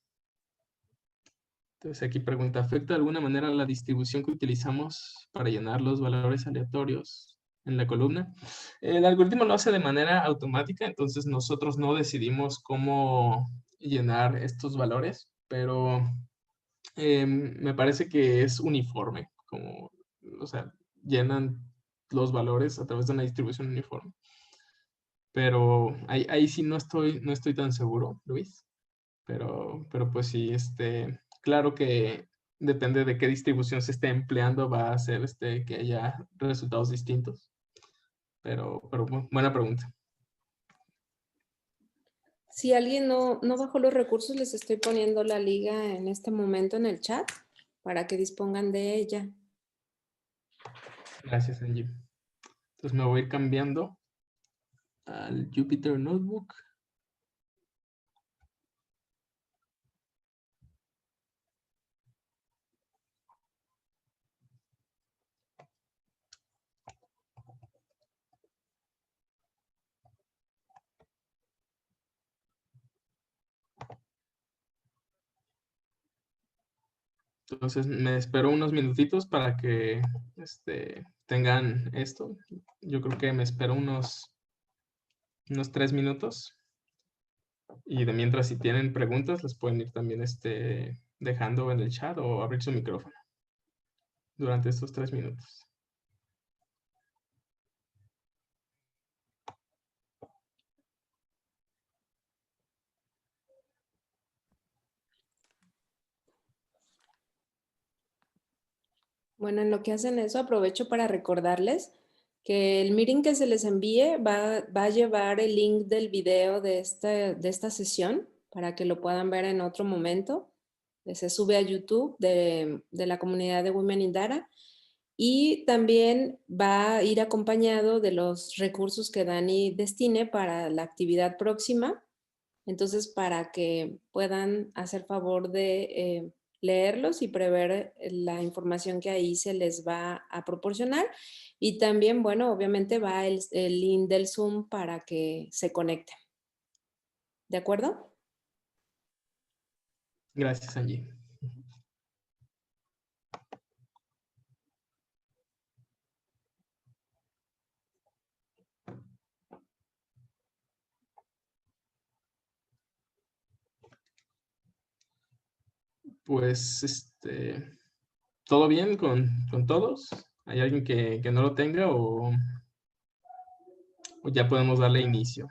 Entonces aquí pregunta, ¿afecta de alguna manera la distribución que utilizamos para llenar los valores aleatorios en la columna? El algoritmo lo hace de manera automática, entonces nosotros no decidimos cómo llenar estos valores, pero me parece que es uniforme, como, o sea, llenan los valores a través de una distribución uniforme. Pero ahí sí no estoy tan seguro, Luis. Pero pues sí, claro que depende de qué distribución se esté empleando, va a hacer que haya resultados distintos. Pero buena pregunta. Si alguien no bajó los recursos, les estoy poniendo la liga en este momento en el chat para que dispongan de ella. Gracias, Angie. Entonces me voy a ir cambiando al Jupyter Notebook. Entonces me espero unos minutitos para que tengan esto. Yo creo que me espero unos 3 minutos. Y de mientras, si tienen preguntas, les pueden ir también dejando en el chat o abrir su micrófono durante estos 3 minutos. Bueno, en lo que hacen eso, aprovecho para recordarles que el meeting que se les envíe va a llevar el link del video de esta sesión para que lo puedan ver en otro momento. Se sube a YouTube de la comunidad de Women in Data y también va a ir acompañado de los recursos que Dani destine para la actividad próxima. Entonces, para que puedan hacer favor de leerlos y prever la información que ahí se les va a proporcionar. Y también, bueno, obviamente va el link del Zoom para que se conecten. ¿De acuerdo? Gracias, Angie. Pues, ¿todo bien con todos? ¿Hay alguien que no lo tenga o ya podemos darle inicio?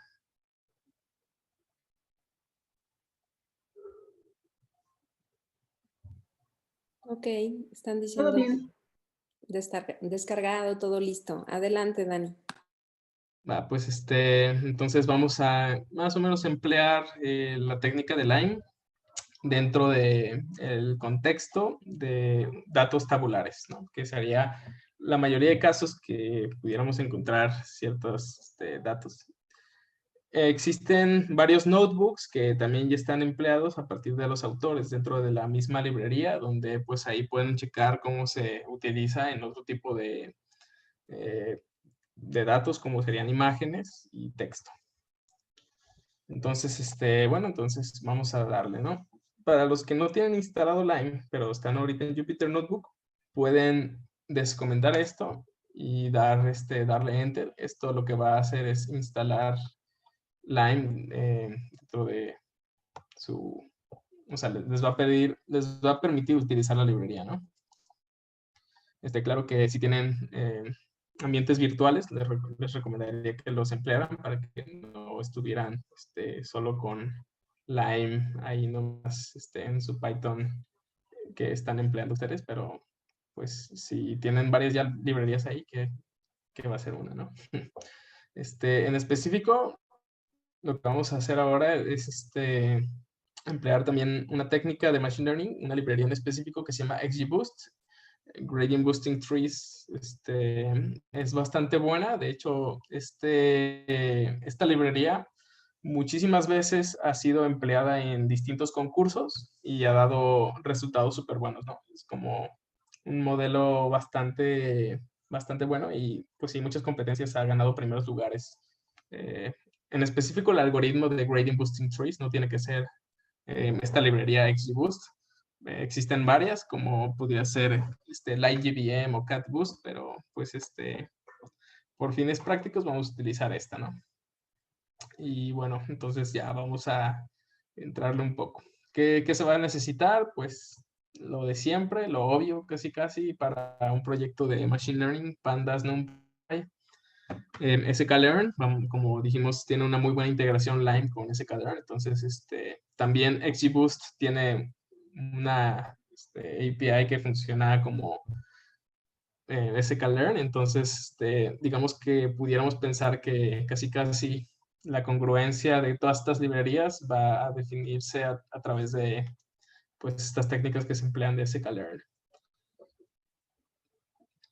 Ok, están diciendo Todo bien. Descargado, todo listo. Adelante, Dani. Pues entonces vamos a más o menos emplear la técnica de Lime dentro del contexto de datos tabulares, ¿no? Que sería la mayoría de casos que pudiéramos encontrar ciertos datos. Existen varios notebooks que también ya están empleados a partir de los autores dentro de la misma librería, donde pues ahí pueden checar cómo se utiliza en otro tipo de datos, como serían imágenes y texto. Entonces, bueno, entonces vamos a darle, ¿no? Para los que no tienen instalado Lime, pero están ahorita en Jupyter Notebook, pueden descomendar esto y darle Enter. Esto lo que va a hacer es instalar Lime dentro de su... O sea, les va a permitir utilizar la librería, ¿no? Claro que si tienen ambientes virtuales, les recomendaría que los emplearan para que no estuvieran solo con Lime ahí nomás en su Python que están empleando ustedes, pero pues si tienen varias ya librerías ahí, que va a ser una, ¿no? En específico, lo que vamos a hacer ahora es emplear también una técnica de Machine Learning, una librería en específico que se llama XGBoost. Gradient Boosting Trees es bastante buena. De hecho, esta librería muchísimas veces ha sido empleada en distintos concursos y ha dado resultados súper buenos, ¿no? Es como un modelo bastante bueno y pues sí, muchas competencias ha ganado primeros lugares. Eh, en específico, el algoritmo de Gradient Boosting Trees no tiene que ser esta librería XGBoost. Existen varias, como podría ser LightGBM o CatBoost, pero pues por fines prácticos vamos a utilizar esta, ¿no? Y bueno, entonces ya vamos a entrarle un poco. ¿Qué se va a necesitar? Pues lo de siempre, lo obvio, casi casi, para un proyecto de Machine Learning, Pandas, NumPy. sklearn, como dijimos, tiene una muy buena integración Lime con sklearn, entonces también XGBoost tiene una API que funciona como sklearn, entonces digamos que pudiéramos pensar que casi casi la congruencia de todas estas librerías va a definirse a través de pues estas técnicas que se emplean de sklearn.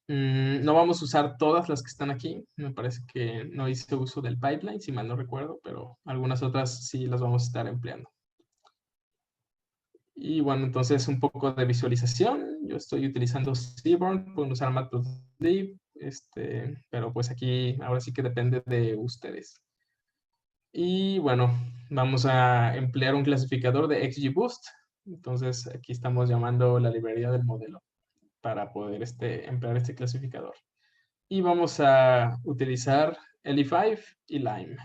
No vamos a usar todas las que están aquí. Me parece que no hice uso del pipeline, si mal no recuerdo, pero algunas otras sí las vamos a estar empleando. Y bueno, entonces un poco de visualización. Yo estoy utilizando Seaborn, pueden usar Matplotlib, pero pues aquí ahora sí que depende de ustedes. Y bueno, vamos a emplear un clasificador de XGBoost. Entonces aquí estamos llamando la librería del modelo para poder emplear este clasificador. Y vamos a utilizar LE5 y Lime.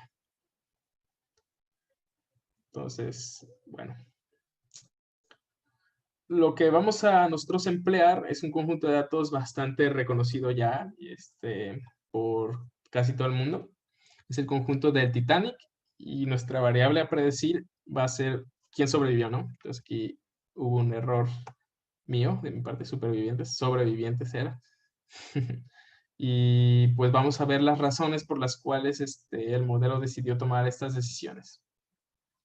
Entonces, bueno. Lo que vamos a nosotros emplear es un conjunto de datos bastante reconocido ya por casi todo el mundo. Es el conjunto del Titanic y nuestra variable a predecir va a ser quién sobrevivió, ¿no? Entonces aquí hubo un error mío, de mi parte, sobrevivientes era. Y pues vamos a ver las razones por las cuales el modelo decidió tomar estas decisiones.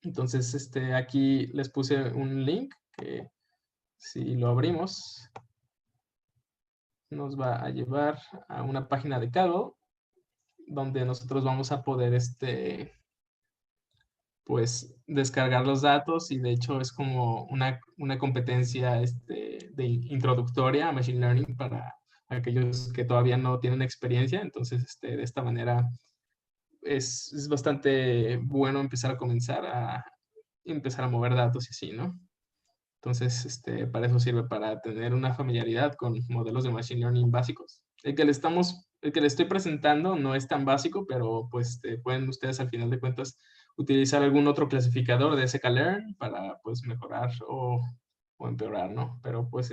Entonces, aquí les puse un link que si lo abrimos nos va a llevar a una página de Kaggle donde nosotros vamos a poder pues descargar los datos y de hecho es como una competencia de introductoria a Machine Learning para aquellos que todavía no tienen experiencia. Entonces, de esta manera es bastante bueno empezar a mover datos y así, ¿no? Entonces, para eso sirve, para tener una familiaridad con modelos de Machine Learning básicos. El que le estoy presentando no es tan básico, pero pues pueden ustedes al final de cuentas utilizar algún otro clasificador de sklearn para pues mejorar o empeorar, ¿no? Pero pues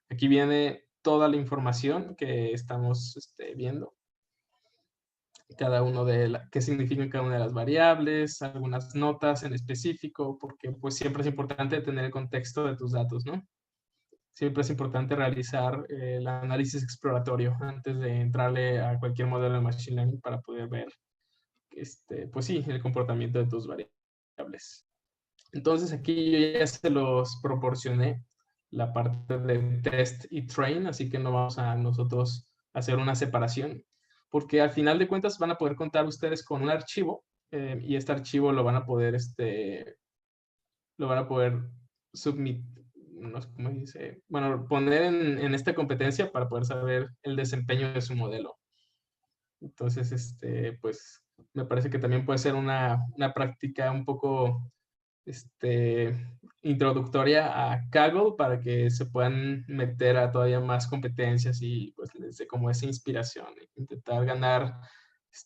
aquí viene toda la información que estamos viendo. Qué significan cada una de las variables, algunas notas en específico, porque pues siempre es importante tener el contexto de tus datos, ¿no? Siempre es importante realizar el análisis exploratorio antes de entrarle a cualquier modelo de Machine Learning para poder ver, pues sí, el comportamiento de tus variables. Entonces aquí yo ya se los proporcioné la parte de test y train, así que no vamos a nosotros hacer una separación, porque al final de cuentas van a poder contar ustedes con un archivo y este archivo lo van a poder submit, no sé cómo dice, bueno, poner en esta competencia para poder saber el desempeño de su modelo. Entonces, pues me parece que también puede ser una práctica un poco introductoria a Kaggle para que se puedan meter a todavía más competencias y pues les dé como esa inspiración, intentar ganar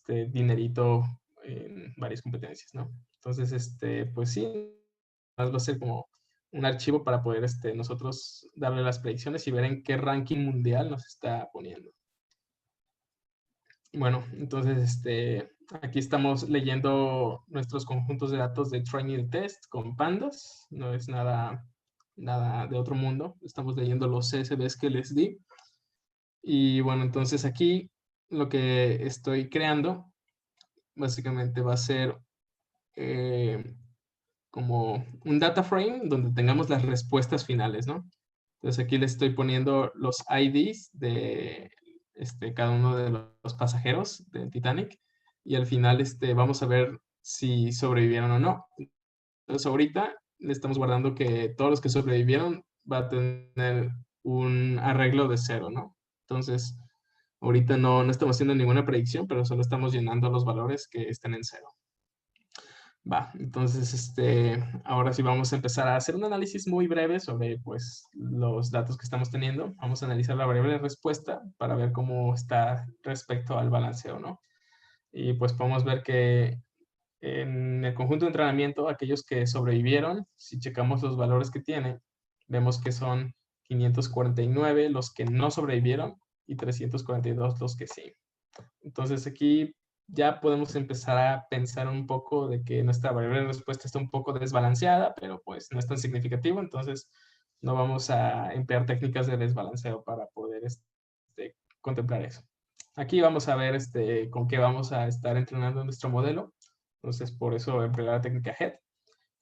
dinerito en varias competencias, ¿no? Entonces, pues sí, va a ser como un archivo para poder nosotros darle las predicciones y ver en qué ranking mundial nos está poniendo. Bueno, entonces aquí estamos leyendo nuestros conjuntos de datos de training y test con pandas. No es nada de otro mundo. Estamos leyendo los CSVs que les di. Y bueno, entonces aquí lo que estoy creando básicamente va a ser como un data frame donde tengamos las respuestas finales, ¿no? Entonces aquí les estoy poniendo los IDs de cada uno de los pasajeros del Titanic y al final vamos a ver si sobrevivieron o no. Entonces ahorita le estamos guardando que todos los que sobrevivieron va a tener un arreglo de 0, ¿no? Entonces ahorita no estamos haciendo ninguna predicción, pero solo estamos llenando los valores que estén en 0. Va, entonces ahora sí vamos a empezar a hacer un análisis muy breve sobre pues, los datos que estamos teniendo. Vamos a analizar la variable de respuesta para ver cómo está respecto al balanceo, ¿no? Y pues podemos ver que en el conjunto de entrenamiento, aquellos que sobrevivieron, si checamos los valores que tiene, vemos que son 549 los que no sobrevivieron y 342 los que sí. Entonces aquí ya podemos empezar a pensar un poco de que nuestra variable de respuesta está un poco desbalanceada, pero pues no es tan significativo, entonces no vamos a emplear técnicas de desbalanceo para poder contemplar eso. Aquí vamos a ver con qué vamos a estar entrenando nuestro modelo. Entonces, por eso emplear la técnica HEAD.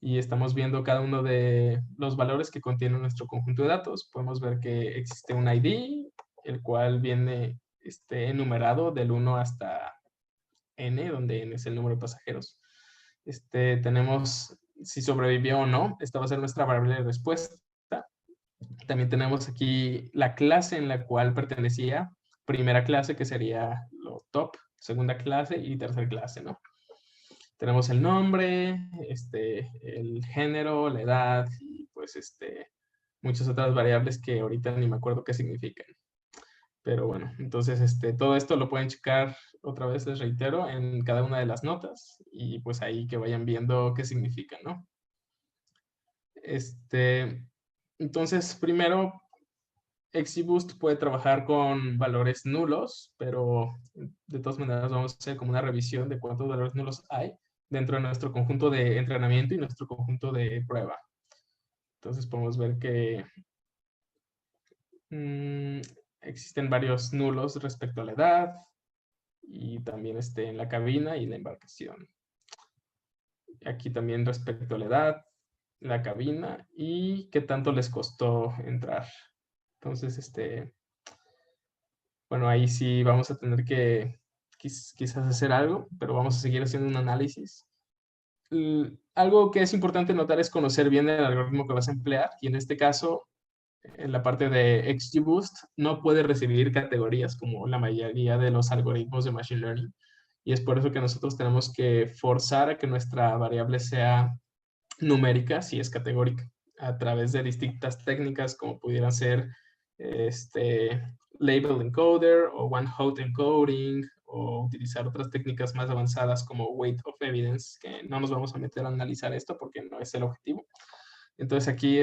Y estamos viendo cada uno de los valores que contiene nuestro conjunto de datos. Podemos ver que existe un ID, el cual viene enumerado del 1 hasta N, donde N es el número de pasajeros. Tenemos si sobrevivió o no. Esta va a ser nuestra variable de respuesta. También tenemos aquí la clase en la cual pertenecía. Primera clase, que sería lo top. Segunda clase y tercera clase, ¿no? Tenemos el nombre, el género, la edad y pues muchas otras variables que ahorita ni me acuerdo qué significan. Pero bueno, entonces todo esto lo pueden checar otra vez, les reitero, en cada una de las notas y pues ahí que vayan viendo qué significan, ¿no? Entonces, primero, XGBoost puede trabajar con valores nulos, pero de todas maneras vamos a hacer como una revisión de cuántos valores nulos hay dentro de nuestro conjunto de entrenamiento y nuestro conjunto de prueba. Entonces podemos ver que existen varios nulos respecto a la edad y también en la cabina y la embarcación. Aquí también respecto a la edad, la cabina y qué tanto les costó entrar. Entonces, bueno, ahí sí vamos a tener que quizás hacer algo, pero vamos a seguir haciendo un análisis. Algo que es importante notar es conocer bien el algoritmo que vas a emplear y en este caso, en la parte de XGBoost, no puede recibir categorías como la mayoría de los algoritmos de Machine Learning y es por eso que nosotros tenemos que forzar a que nuestra variable sea numérica, si es categórica, a través de distintas técnicas como pudieran ser label encoder o one hot encoding o utilizar otras técnicas más avanzadas como weight of evidence, que no nos vamos a meter a analizar esto porque no es el objetivo. Entonces aquí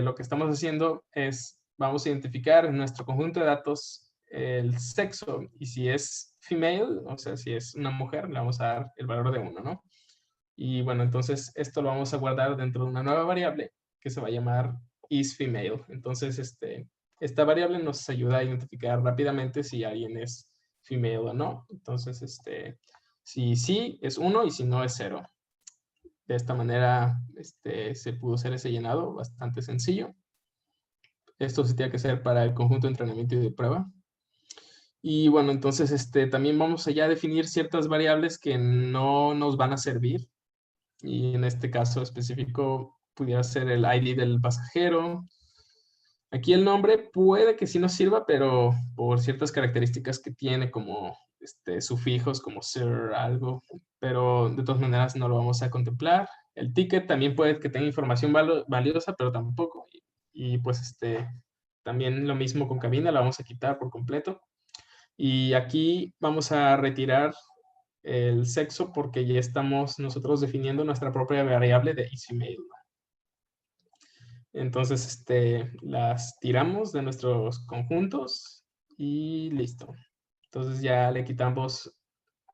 lo que estamos haciendo es, vamos a identificar en nuestro conjunto de datos el sexo y si es female, o sea, si es una mujer, le vamos a dar el valor de 1, ¿no? Y bueno, entonces esto lo vamos a guardar dentro de una nueva variable que se va a llamar isFemale. Entonces, esta variable nos ayuda a identificar rápidamente si alguien es female o no. Entonces, si sí es 1 y si no es 0. De esta manera se pudo hacer ese llenado bastante sencillo. Esto se tiene que hacer para el conjunto de entrenamiento y de prueba. Y bueno, entonces también vamos a ya definir ciertas variables que no nos van a servir. Y en este caso específico pudiera ser el ID del pasajero. Aquí el nombre puede que sí nos sirva, pero por ciertas características que tiene como sufijos como sir, algo, pero de todas maneras no lo vamos a contemplar. El ticket también puede que tenga información valiosa, pero tampoco. Y pues también lo mismo con cabina, la vamos a quitar por completo. Y aquí vamos a retirar el sexo porque ya estamos nosotros definiendo nuestra propia variable de isFemale. Entonces, las tiramos de nuestros conjuntos y listo. Entonces ya le quitamos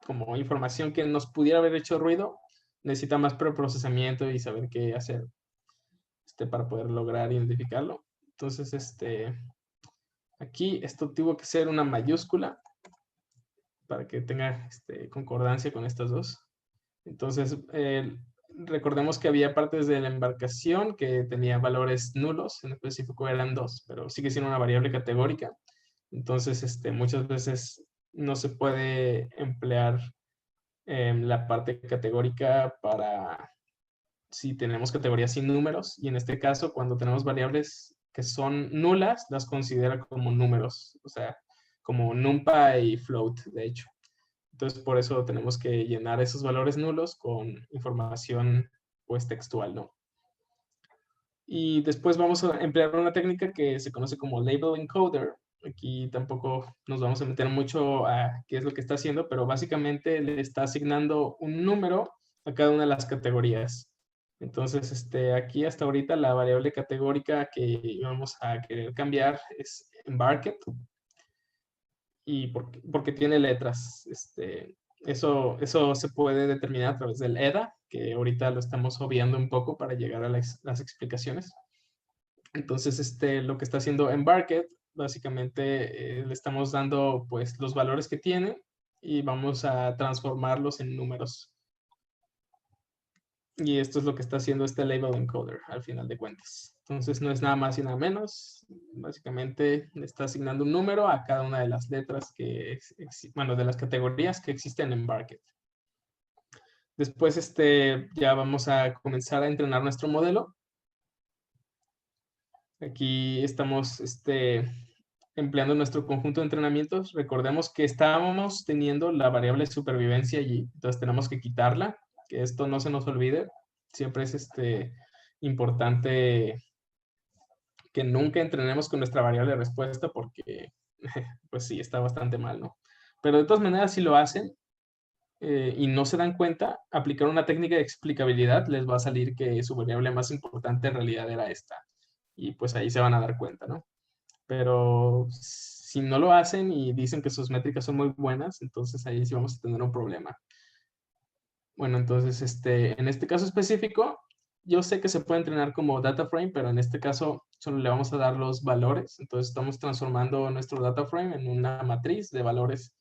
como información que nos pudiera haber hecho ruido. Necesita más preprocesamiento y saber qué hacer para poder lograr identificarlo. Entonces, aquí esto tuvo que ser una mayúscula para que tenga concordancia con estas dos. Entonces, recordemos que había partes de la embarcación que tenía valores nulos, en específico eran 2, pero sigue siendo una variable categórica. Entonces, muchas veces no se puede emplear la parte categórica para si tenemos categorías sin números, y en este caso, cuando tenemos variables que son nulas, las considera como números, o sea, como numpy y float, de hecho. Entonces, por eso tenemos que llenar esos valores nulos con información, pues, textual, ¿no? Y después vamos a emplear una técnica que se conoce como label encoder. Aquí tampoco nos vamos a meter mucho a qué es lo que está haciendo, pero básicamente le está asignando un número a cada una de las categorías. Entonces, aquí hasta ahorita la variable categórica que vamos a querer cambiar es embarked, y porque tiene letras. Eso se puede determinar a través del EDA, que ahorita lo estamos obviando un poco para llegar a las explicaciones. Entonces, lo que está haciendo Embarked, básicamente le estamos dando pues los valores que tiene y vamos a transformarlos en números. Y esto es lo que está haciendo este label encoder al final de cuentas. Entonces no es nada más y nada menos. Básicamente le está asignando un número a cada una de las letras bueno, de las categorías que existen en Embarked. Después ya vamos a comenzar a entrenar nuestro modelo. Aquí estamos empleando nuestro conjunto de entrenamientos. Recordemos que estábamos teniendo la variable supervivencia allí, entonces tenemos que quitarla, que esto no se nos olvide. Siempre es importante que nunca entrenemos con nuestra variable de respuesta porque, pues sí, está bastante mal, ¿no? Pero de todas maneras, si lo hacen y no se dan cuenta, aplicar una técnica de explicabilidad les va a salir que su variable más importante en realidad era esta. Y pues ahí se van a dar cuenta, ¿no? Pero si no lo hacen y dicen que sus métricas son muy buenas, entonces ahí sí vamos a tener un problema. Bueno, entonces, en este caso específico, yo sé que se puede entrenar como data frame, pero en este caso solo le vamos a dar los valores. Entonces estamos transformando nuestro data frame en una matriz de valores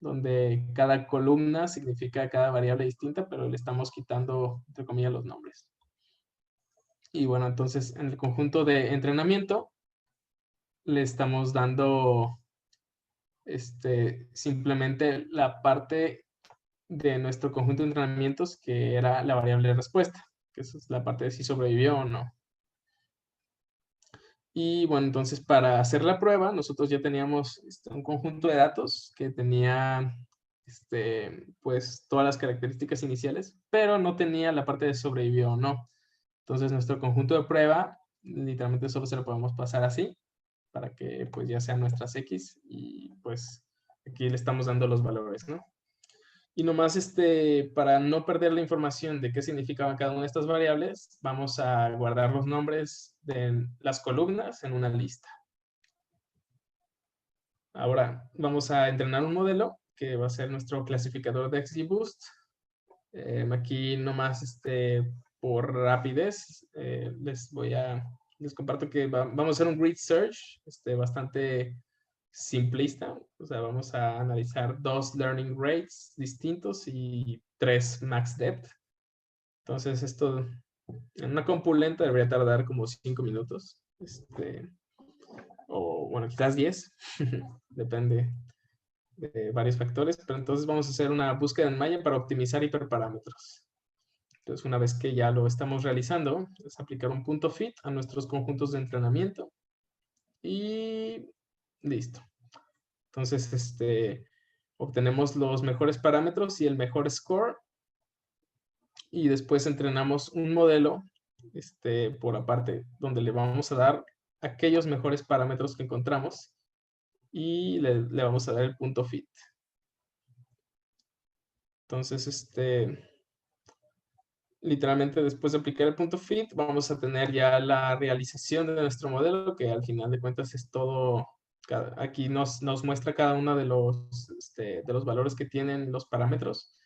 donde cada columna significa cada variable distinta, pero le estamos quitando, entre comillas, los nombres. Y bueno, entonces en el conjunto de entrenamiento le estamos dando simplemente la parte de nuestro conjunto de entrenamientos que era la variable de respuesta, que esa es la parte de si sobrevivió o no. Y bueno, entonces para hacer la prueba, nosotros ya teníamos un conjunto de datos que tenía pues todas las características iniciales, pero no tenía la parte de sobrevivió o no. Entonces nuestro conjunto de prueba, literalmente solo se lo podemos pasar así, para que pues ya sean nuestras X, y pues aquí le estamos dando los valores, ¿no? Y nomás para no perder la información de qué significaban cada una de estas variables, vamos a guardar los nombres de las columnas en una lista. Ahora vamos a entrenar un modelo que va a ser nuestro clasificador de XGBoost. Aquí nomás por rapidez les comparto que vamos a hacer un grid search bastante simplista. O sea, vamos a analizar 2 learning rates distintos y 3 max depth. Entonces esto en una compu lenta debería tardar como 5 minutos. O bueno, quizás 10. Depende de varios factores. Pero entonces vamos a hacer una búsqueda en Maya para optimizar hiperparámetros. Entonces, una vez que ya lo estamos realizando, es aplicar un punto fit a nuestros conjuntos de entrenamiento. Y listo. Entonces, obtenemos los mejores parámetros y el mejor score. Y después entrenamos un modelo por aparte, donde le vamos a dar aquellos mejores parámetros que encontramos y le vamos a dar el punto fit. Entonces, literalmente después de aplicar el punto fit, vamos a tener ya la realización de nuestro modelo, que al final de cuentas es todo. Aquí nos muestra cada uno de los valores que tienen los parámetros.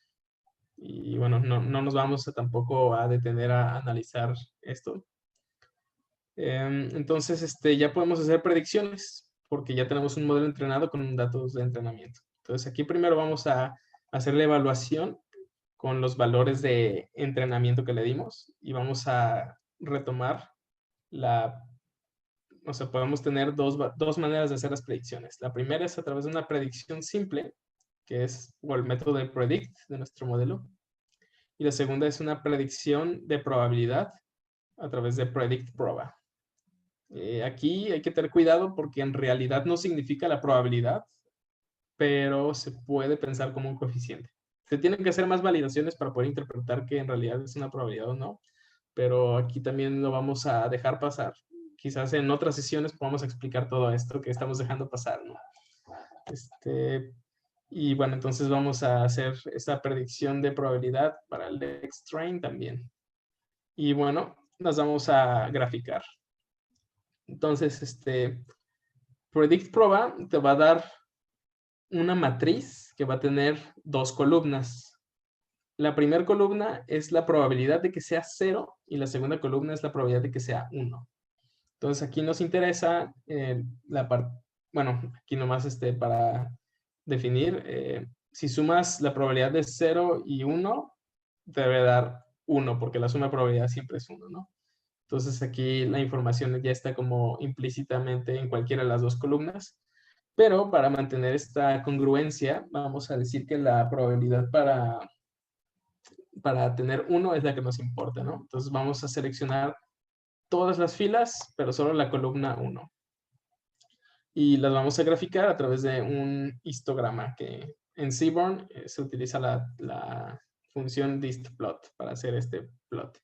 Y bueno, no nos vamos tampoco a detener a analizar esto. Entonces, ya podemos hacer predicciones, porque ya tenemos un modelo entrenado con datos de entrenamiento. Entonces, aquí primero vamos a hacer la evaluación con los valores de entrenamiento que le dimos y vamos a retomar o sea, podemos tener dos maneras de hacer las predicciones. La primera es a través de una predicción simple, que es el método de predict de nuestro modelo. Y la segunda es una predicción de probabilidad a través de predict proba. Aquí hay que tener cuidado porque en realidad no significa la probabilidad, pero se puede pensar como un coeficiente. Se tienen que hacer más validaciones para poder interpretar que en realidad es una probabilidad o no, pero aquí también lo vamos a dejar pasar. Quizás en otras sesiones podamos explicar todo esto que estamos dejando pasar, ¿no? Y bueno, entonces vamos a hacer esta predicción de probabilidad para el X-Train también. Y bueno, las vamos a graficar. Entonces, predict proba te va a dar una matriz que va a tener dos columnas. La primera columna es la probabilidad de que sea 0 y la segunda columna es la probabilidad de que sea 1. Entonces aquí nos interesa la parte, bueno, aquí nomás para definir, si sumas la probabilidad de 0 y 1, te debe dar 1, porque la suma de probabilidad siempre es 1, ¿no? Entonces aquí la información ya está como implícitamente en cualquiera de las dos columnas, pero para mantener esta congruencia, vamos a decir que la probabilidad para tener 1 es la que nos importa, ¿no? Entonces vamos a seleccionar todas las filas, pero solo la columna 1. Y las vamos a graficar a través de un histograma que en Seaborn se utiliza la función distplot para hacer este plot.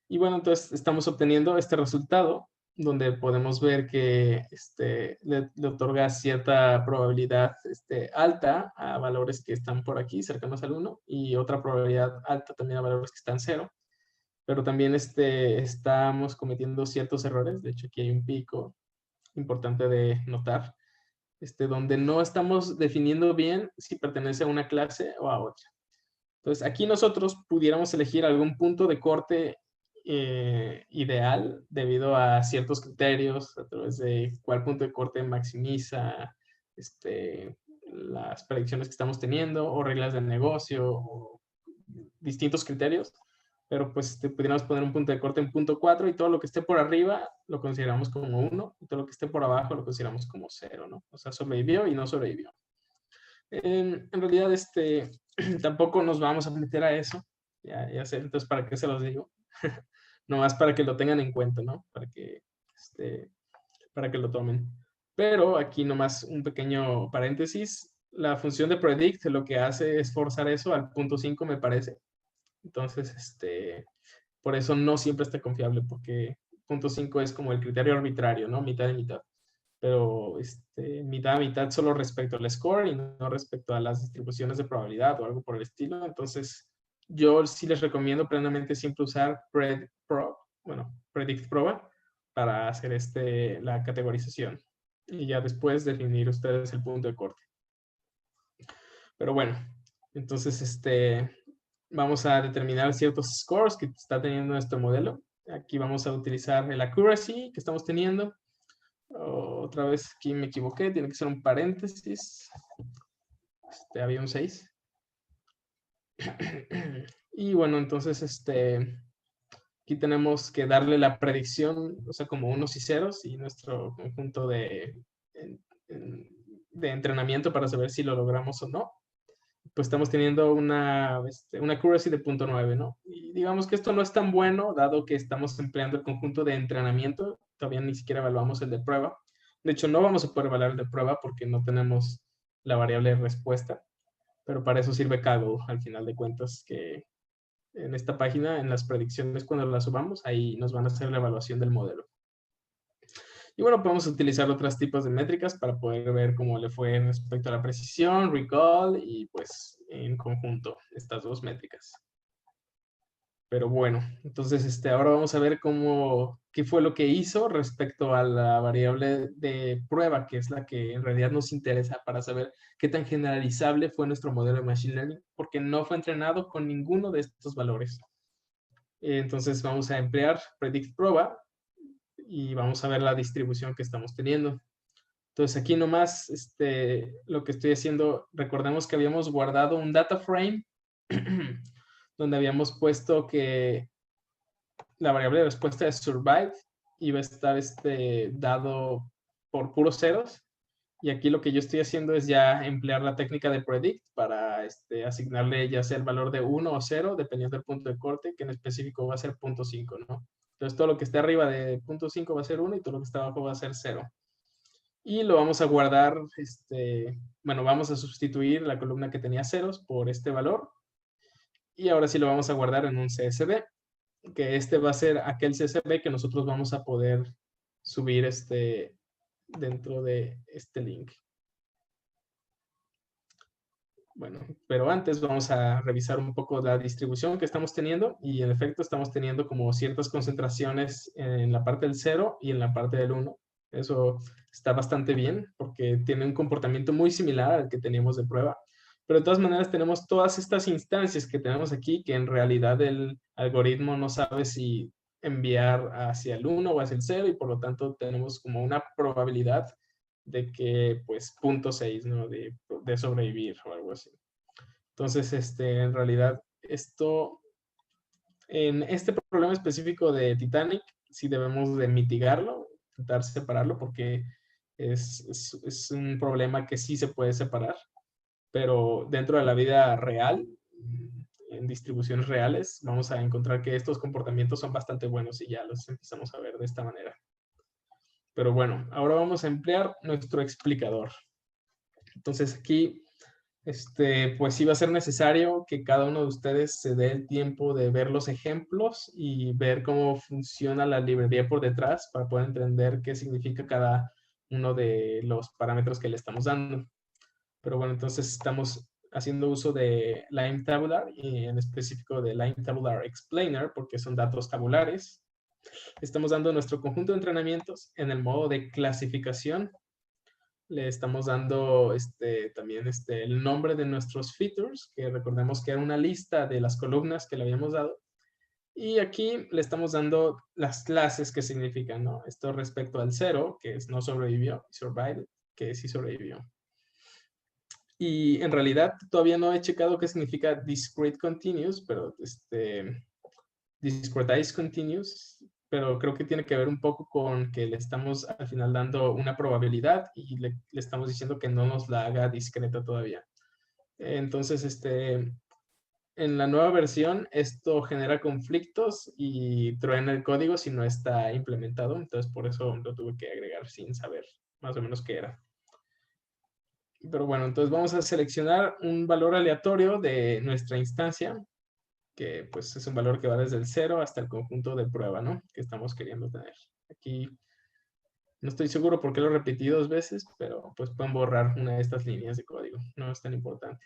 Y bueno, entonces estamos obteniendo este resultado donde podemos ver que le otorga cierta probabilidad alta a valores que están por aquí, cercanos al 1, y otra probabilidad alta también a valores que están 0. Pero también estamos cometiendo ciertos errores. De hecho, aquí hay un pico importante de notar, donde no estamos definiendo bien si pertenece a una clase o a otra. Entonces, aquí nosotros pudiéramos elegir algún punto de corte ideal debido a ciertos criterios, a través de cuál punto de corte maximiza las predicciones que estamos teniendo, o reglas de negocio, o distintos criterios. Pero pues pudiéramos poner un punto de corte en punto 4 y todo lo que esté por arriba lo consideramos como 1 y todo lo que esté por abajo lo consideramos como 0, ¿no? O sea, sobrevivió y no sobrevivió. En realidad, tampoco nos vamos a meter a eso. Ya sé, entonces, ¿para qué se los digo? Nomás para que lo tengan en cuenta, ¿no? Para que lo tomen. Pero aquí nomás un pequeño paréntesis. La función de predict lo que hace es forzar eso al punto 5, me parece. Entonces, por eso no siempre está confiable, porque punto 5 es como el criterio arbitrario, ¿no? Mitad y mitad. Pero mitad a mitad solo respecto al score y no respecto a las distribuciones de probabilidad o algo por el estilo. Entonces, yo sí les recomiendo plenamente siempre usar predict proba para hacer la categorización. Y ya después definir ustedes el punto de corte. Pero bueno, entonces vamos a determinar ciertos scores que está teniendo nuestro modelo. Aquí vamos a utilizar el accuracy que estamos teniendo. Otra vez aquí me equivoqué, tiene que ser un paréntesis. Había un 6. Y bueno, entonces aquí tenemos que darle la predicción, o sea, como unos y ceros, y nuestro conjunto de entrenamiento para saber si lo logramos o no. Pues estamos teniendo una accuracy de 0.9, ¿no? Y digamos que esto no es tan bueno, dado que estamos empleando el conjunto de entrenamiento, todavía ni siquiera evaluamos el de prueba. De hecho, no vamos a poder evaluar el de prueba porque no tenemos la variable de respuesta, pero para eso sirve Kaggle, al final de cuentas, que en esta página, en las predicciones, cuando las subamos, ahí nos van a hacer la evaluación del modelo. Y bueno, podemos utilizar otros tipos de métricas para poder ver cómo le fue respecto a la precisión, recall y pues en conjunto estas dos métricas. Pero bueno, entonces ahora vamos a ver qué fue lo que hizo respecto a la variable de prueba, que es la que en realidad nos interesa para saber qué tan generalizable fue nuestro modelo de Machine Learning, porque no fue entrenado con ninguno de estos valores. Entonces vamos a emplear predict proba y vamos a ver la distribución que estamos teniendo. Entonces aquí nomás lo que estoy haciendo, recordemos que habíamos guardado un data frame donde habíamos puesto que la variable de respuesta de survive iba a estar dado por puros ceros. Y aquí lo que yo estoy haciendo es ya emplear la técnica de predict para asignarle ya sea el valor de 1 o 0, dependiendo del punto de corte, que en específico va a ser 0.5, ¿no? Entonces todo lo que esté arriba de 0.5 va a ser 1 y todo lo que está abajo va a ser 0. Y lo vamos a guardar, bueno, vamos a sustituir la columna que tenía ceros por este valor. Y ahora sí lo vamos a guardar en un CSV, que va a ser aquel CSV que nosotros vamos a poder subir dentro de este link. Bueno, pero antes vamos a revisar un poco la distribución que estamos teniendo y en efecto estamos teniendo como ciertas concentraciones en la parte del 0 y en la parte del 1. Eso está bastante bien porque tiene un comportamiento muy similar al que teníamos de prueba. Pero de todas maneras tenemos todas estas instancias que tenemos aquí que en realidad el algoritmo no sabe si enviar hacia el 1 o hacia el 0 y por lo tanto tenemos como una probabilidad de que pues 0.6, ¿no? De sobrevivir o algo así. Entonces, en realidad, en este problema específico de Titanic, sí debemos de mitigarlo, intentar separarlo porque es un problema que sí se puede separar, pero dentro de la vida real, en distribuciones reales, vamos a encontrar que estos comportamientos son bastante buenos y ya los empezamos a ver de esta manera. Pero bueno, ahora vamos a emplear nuestro explicador. Entonces aquí, pues sí va a ser necesario que cada uno de ustedes se dé el tiempo de ver los ejemplos y ver cómo funciona la librería por detrás para poder entender qué significa cada uno de los parámetros que le estamos dando. Pero bueno, entonces estamos haciendo uso de Lime Tabular y en específico de Lime Tabular Explainer porque son datos tabulares. Estamos dando nuestro conjunto de entrenamientos en el modo de clasificación. Le estamos dando también el nombre de nuestros features, que recordemos que era una lista de las columnas que le habíamos dado. Y aquí le estamos dando las clases que significan, ¿no? Esto respecto al 0, que es no sobrevivió, y survived, que sí sobrevivió. Y en realidad todavía no he checado qué significa discrete continuous, pero discretized continuous, pero creo que tiene que ver un poco con que le estamos al final dando una probabilidad y le estamos diciendo que no nos la haga discreta todavía. Entonces, en la nueva versión, esto genera conflictos y truena el código si no está implementado. Entonces, por eso lo tuve que agregar sin saber más o menos qué era. Pero bueno, entonces vamos a seleccionar un valor aleatorio de nuestra instancia, que pues es un valor que va desde el 0 hasta el conjunto de prueba, ¿no? Que estamos queriendo tener. Aquí no estoy seguro por qué lo repetí 2 veces, pero pues pueden borrar una de estas líneas de código. No es tan importante.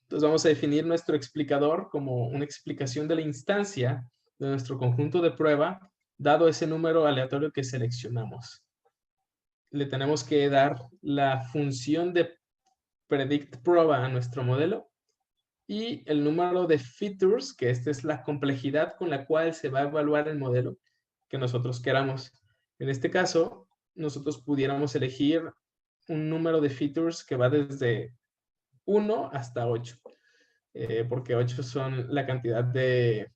Entonces vamos a definir nuestro explicador como una explicación de la instancia de nuestro conjunto de prueba, dado ese número aleatorio que seleccionamos. Le tenemos que dar la función de predict prueba a nuestro modelo y el número de features, que esta es la complejidad con la cual se va a evaluar el modelo que nosotros queramos. En este caso, nosotros pudiéramos elegir un número de features que va desde 1 hasta 8, porque 8 son la cantidad de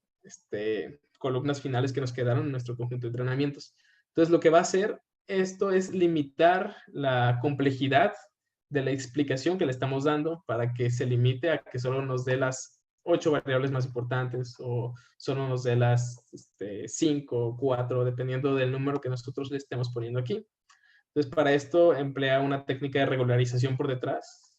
columnas finales que nos quedaron en nuestro conjunto de entrenamientos. Entonces, lo que va a hacer esto es limitar la complejidad de la explicación que le estamos dando para que se limite a que solo nos dé las 8 variables más importantes o solo nos dé las 5 o 4, dependiendo del número que nosotros le estemos poniendo aquí. Entonces, para esto emplea una técnica de regularización por detrás,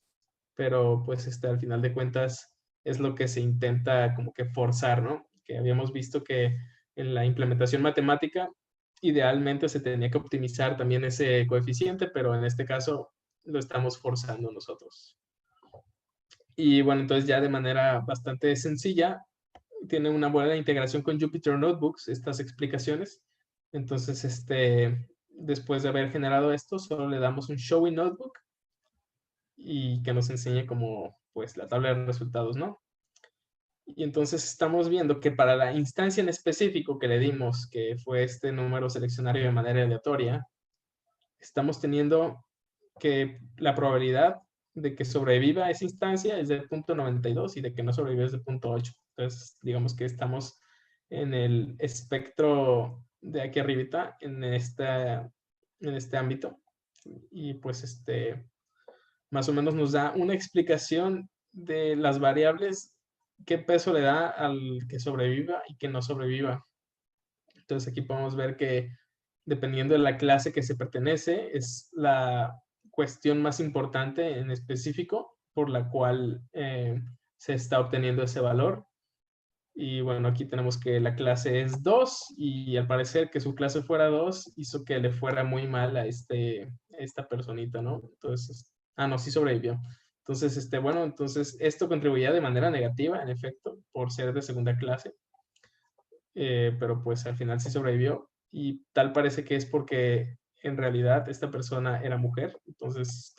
pero pues al final de cuentas es lo que se intenta como que forzar, ¿no? Que habíamos visto que en la implementación matemática idealmente se tenía que optimizar también ese coeficiente, pero en este caso lo estamos forzando nosotros. Y bueno, entonces ya de manera bastante sencilla, tiene una buena integración con Jupyter Notebooks, estas explicaciones. Entonces, después de haber generado esto, solo le damos un show in notebook y que nos enseñe como, pues, la tabla de resultados, ¿no? Y entonces estamos viendo que para la instancia en específico que le dimos, que fue este número seleccionario de manera aleatoria, estamos teniendo que la probabilidad de que sobreviva esa instancia es de 0.92 y de que no sobrevive es de 0.8. Entonces, digamos que estamos en el espectro de aquí arribita, en este ámbito. Y pues más o menos nos da una explicación de las variables, qué peso le da al que sobreviva y que no sobreviva. Entonces aquí podemos ver que dependiendo de la clase que se pertenece, es la cuestión más importante en específico por la cual se está obteniendo ese valor. Y bueno, aquí tenemos que la clase es 2 y al parecer que su clase fuera 2 hizo que le fuera muy mal a esta personita, ¿no? Entonces, no, sí sobrevivió. Entonces, bueno, entonces esto contribuía de manera negativa, en efecto, por ser de segunda clase, pero pues al final sí sobrevivió y tal parece que es porque en realidad esta persona era mujer. Entonces,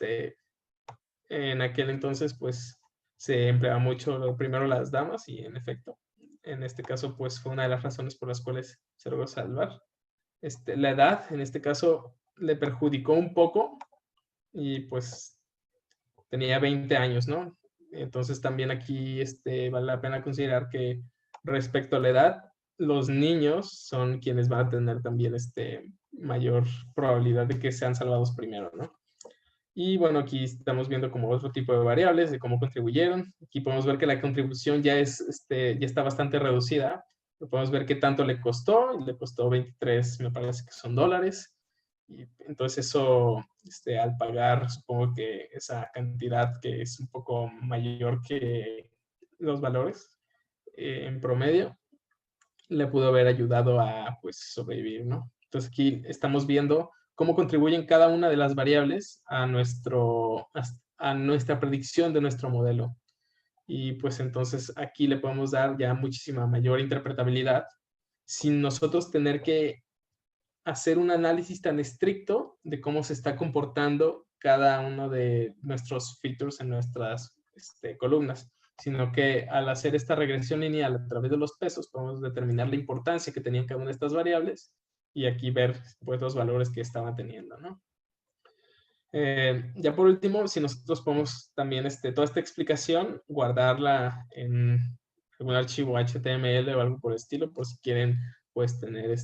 en aquel entonces, pues se empleaba mucho primero las damas y en efecto, en este caso, pues fue una de las razones por las cuales se logró salvar. La edad, en este caso, le perjudicó un poco y pues tenía 20 años, ¿no? Entonces también aquí vale la pena considerar que respecto a la edad, los niños son quienes van a tener también mayor probabilidad de que sean salvados primero, ¿no? Y bueno, aquí estamos viendo como otro tipo de variables de cómo contribuyeron. Aquí podemos ver que la contribución ya está bastante reducida. Podemos ver qué tanto le costó 23, me parece que son dólares. Y entonces eso, al pagar, supongo que esa cantidad que es un poco mayor que los valores en promedio, le pudo haber ayudado a pues sobrevivir, ¿no? Entonces aquí estamos viendo cómo contribuyen cada una de las variables a nuestra predicción de nuestro modelo. Y pues entonces aquí le podemos dar ya muchísima mayor interpretabilidad sin nosotros tener que hacer un análisis tan estricto de cómo se está comportando cada uno de nuestros features en nuestras columnas, sino que al hacer esta regresión lineal a través de los pesos podemos determinar la importancia que tenían cada una de estas variables y aquí ver pues los valores que estaban teniendo, ¿no? Ya por último, si nosotros podemos también toda esta explicación guardarla en algún archivo HTML o algo por el estilo, por si quieren pues tener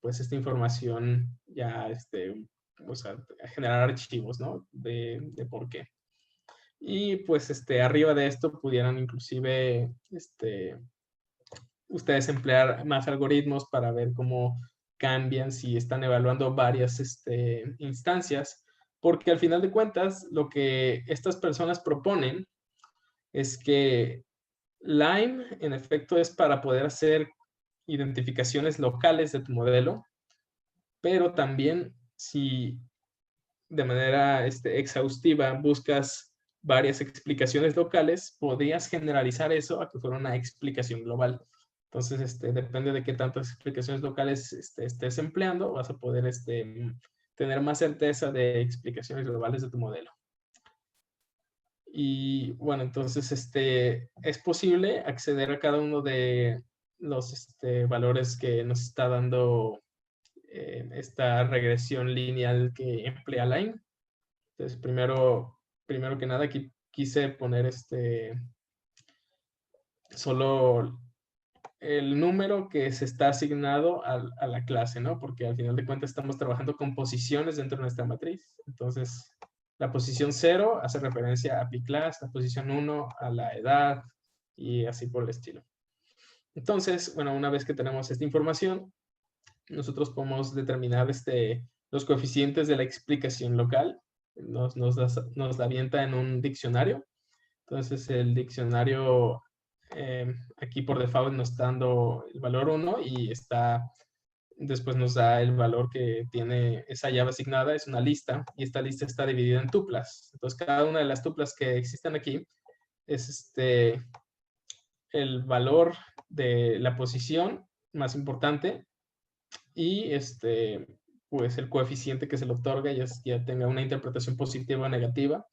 pues esta información ya, o sea, generar archivos, ¿no? De por qué. Y pues arriba de esto pudieran inclusive ustedes emplear más algoritmos para ver cómo cambian si están evaluando varias instancias, porque al final de cuentas lo que estas personas proponen es que Lime en efecto es para poder hacer identificaciones locales de tu modelo, pero también si de manera exhaustiva buscas varias explicaciones locales, podrías generalizar eso a que fuera una explicación global. Entonces, depende de qué tantas explicaciones locales estés empleando, vas a poder tener más certeza de explicaciones globales de tu modelo. Y bueno, entonces es posible acceder a cada uno de los valores que nos está dando esta regresión lineal que emplea Lime. Entonces, primero que nada, aquí quise poner solo el número que se está asignado a la clase, ¿no? Porque al final de cuentas estamos trabajando con posiciones dentro de nuestra matriz. Entonces, la posición 0 hace referencia a P-class, la posición 1 a la edad y así por el estilo. Entonces, bueno, una vez que tenemos esta información, nosotros podemos determinar los coeficientes de la explicación local. Nos la avienta en un diccionario. Entonces, el diccionario aquí por default nos está dando el valor 1 y después nos da el valor que tiene esa llave asignada, es una lista, y esta lista está dividida en tuplas. Entonces, cada una de las tuplas que existen aquí es el valor de la posición más importante y pues el coeficiente que se le otorga ya tenga una interpretación positiva o negativa.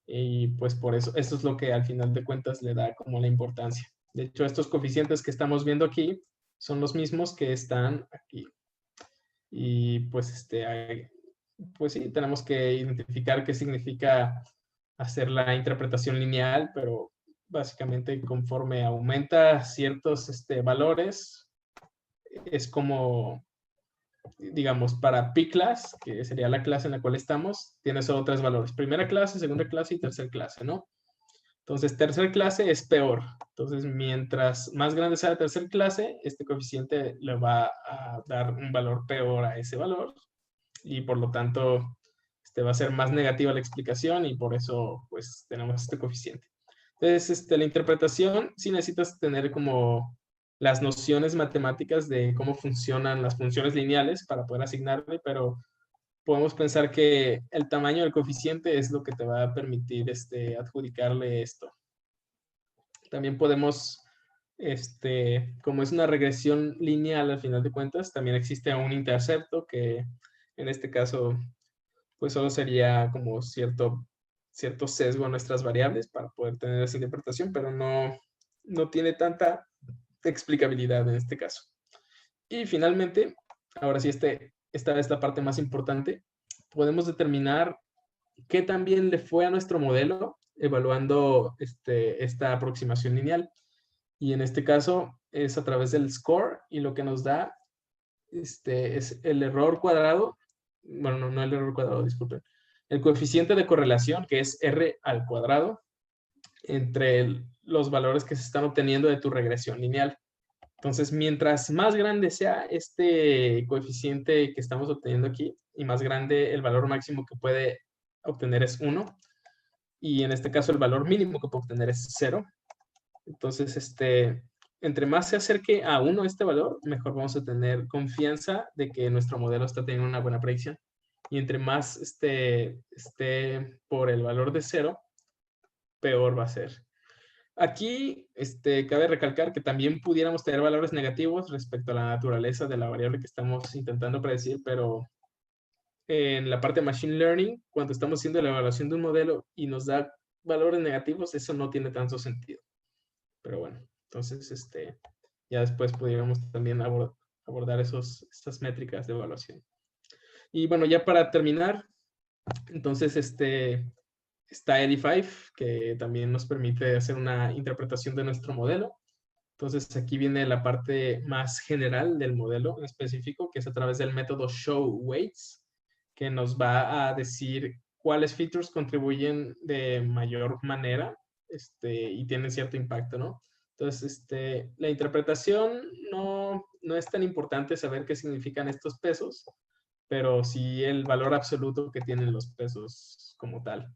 Y pues por eso, esto es lo que al final de cuentas le da como la importancia. De hecho, estos coeficientes que estamos viendo aquí son los mismos que están aquí. Y pues pues sí, tenemos que identificar qué significa hacer la interpretación lineal, pero básicamente conforme aumenta ciertos valores, es como, digamos, para P-class, que sería la clase en la cual estamos, tiene solo 3 valores: primera clase, segunda clase y tercera clase, ¿no? Entonces, tercera clase es peor. Entonces, mientras más grande sea la tercera clase, este coeficiente le va a dar un valor peor a ese valor, y por lo tanto va a ser más negativa la explicación, y por eso pues tenemos este coeficiente. Entonces, la interpretación sí necesitas tener como las nociones matemáticas de cómo funcionan las funciones lineales para poder asignarle, pero podemos pensar que el tamaño del coeficiente es lo que te va a permitir adjudicarle esto. También podemos, como es una regresión lineal al final de cuentas, también existe un intercepto que en este caso pues solo sería como cierto sesgo a nuestras variables para poder tener esa interpretación, pero no tiene tanta explicabilidad en este caso. Y finalmente, ahora sí, esta es la parte más importante, podemos determinar qué tan bien le fue a nuestro modelo evaluando esta aproximación lineal. Y en este caso es a través del score, y lo que nos da es el error cuadrado, bueno, no el error cuadrado, disculpen, el coeficiente de correlación, que es R al cuadrado, entre los valores que se están obteniendo de tu regresión lineal. Entonces, mientras más grande sea este coeficiente que estamos obteniendo aquí, y más grande el valor máximo que puede obtener es 1, y en este caso el valor mínimo que puede obtener es 0. Entonces, entre más se acerque a 1 este valor, mejor vamos a tener confianza de que nuestro modelo está teniendo una buena predicción. Y entre más esté por el valor de 0, peor va a ser. Aquí cabe recalcar que también pudiéramos tener valores negativos respecto a la naturaleza de la variable que estamos intentando predecir, pero en la parte de Machine Learning, cuando estamos haciendo la evaluación de un modelo y nos da valores negativos, eso no tiene tanto sentido. Pero bueno, entonces ya después pudiéramos también abordar estas métricas de evaluación. Y bueno, ya para terminar, entonces está Edify, que también nos permite hacer una interpretación de nuestro modelo. Entonces aquí viene la parte más general del modelo en específico, que es a través del método ShowWeights, que nos va a decir cuáles features contribuyen de mayor manera y tienen cierto impacto, ¿no? Entonces, la interpretación no es tan importante saber qué significan estos pesos, pero sí el valor absoluto que tienen los pesos como tal.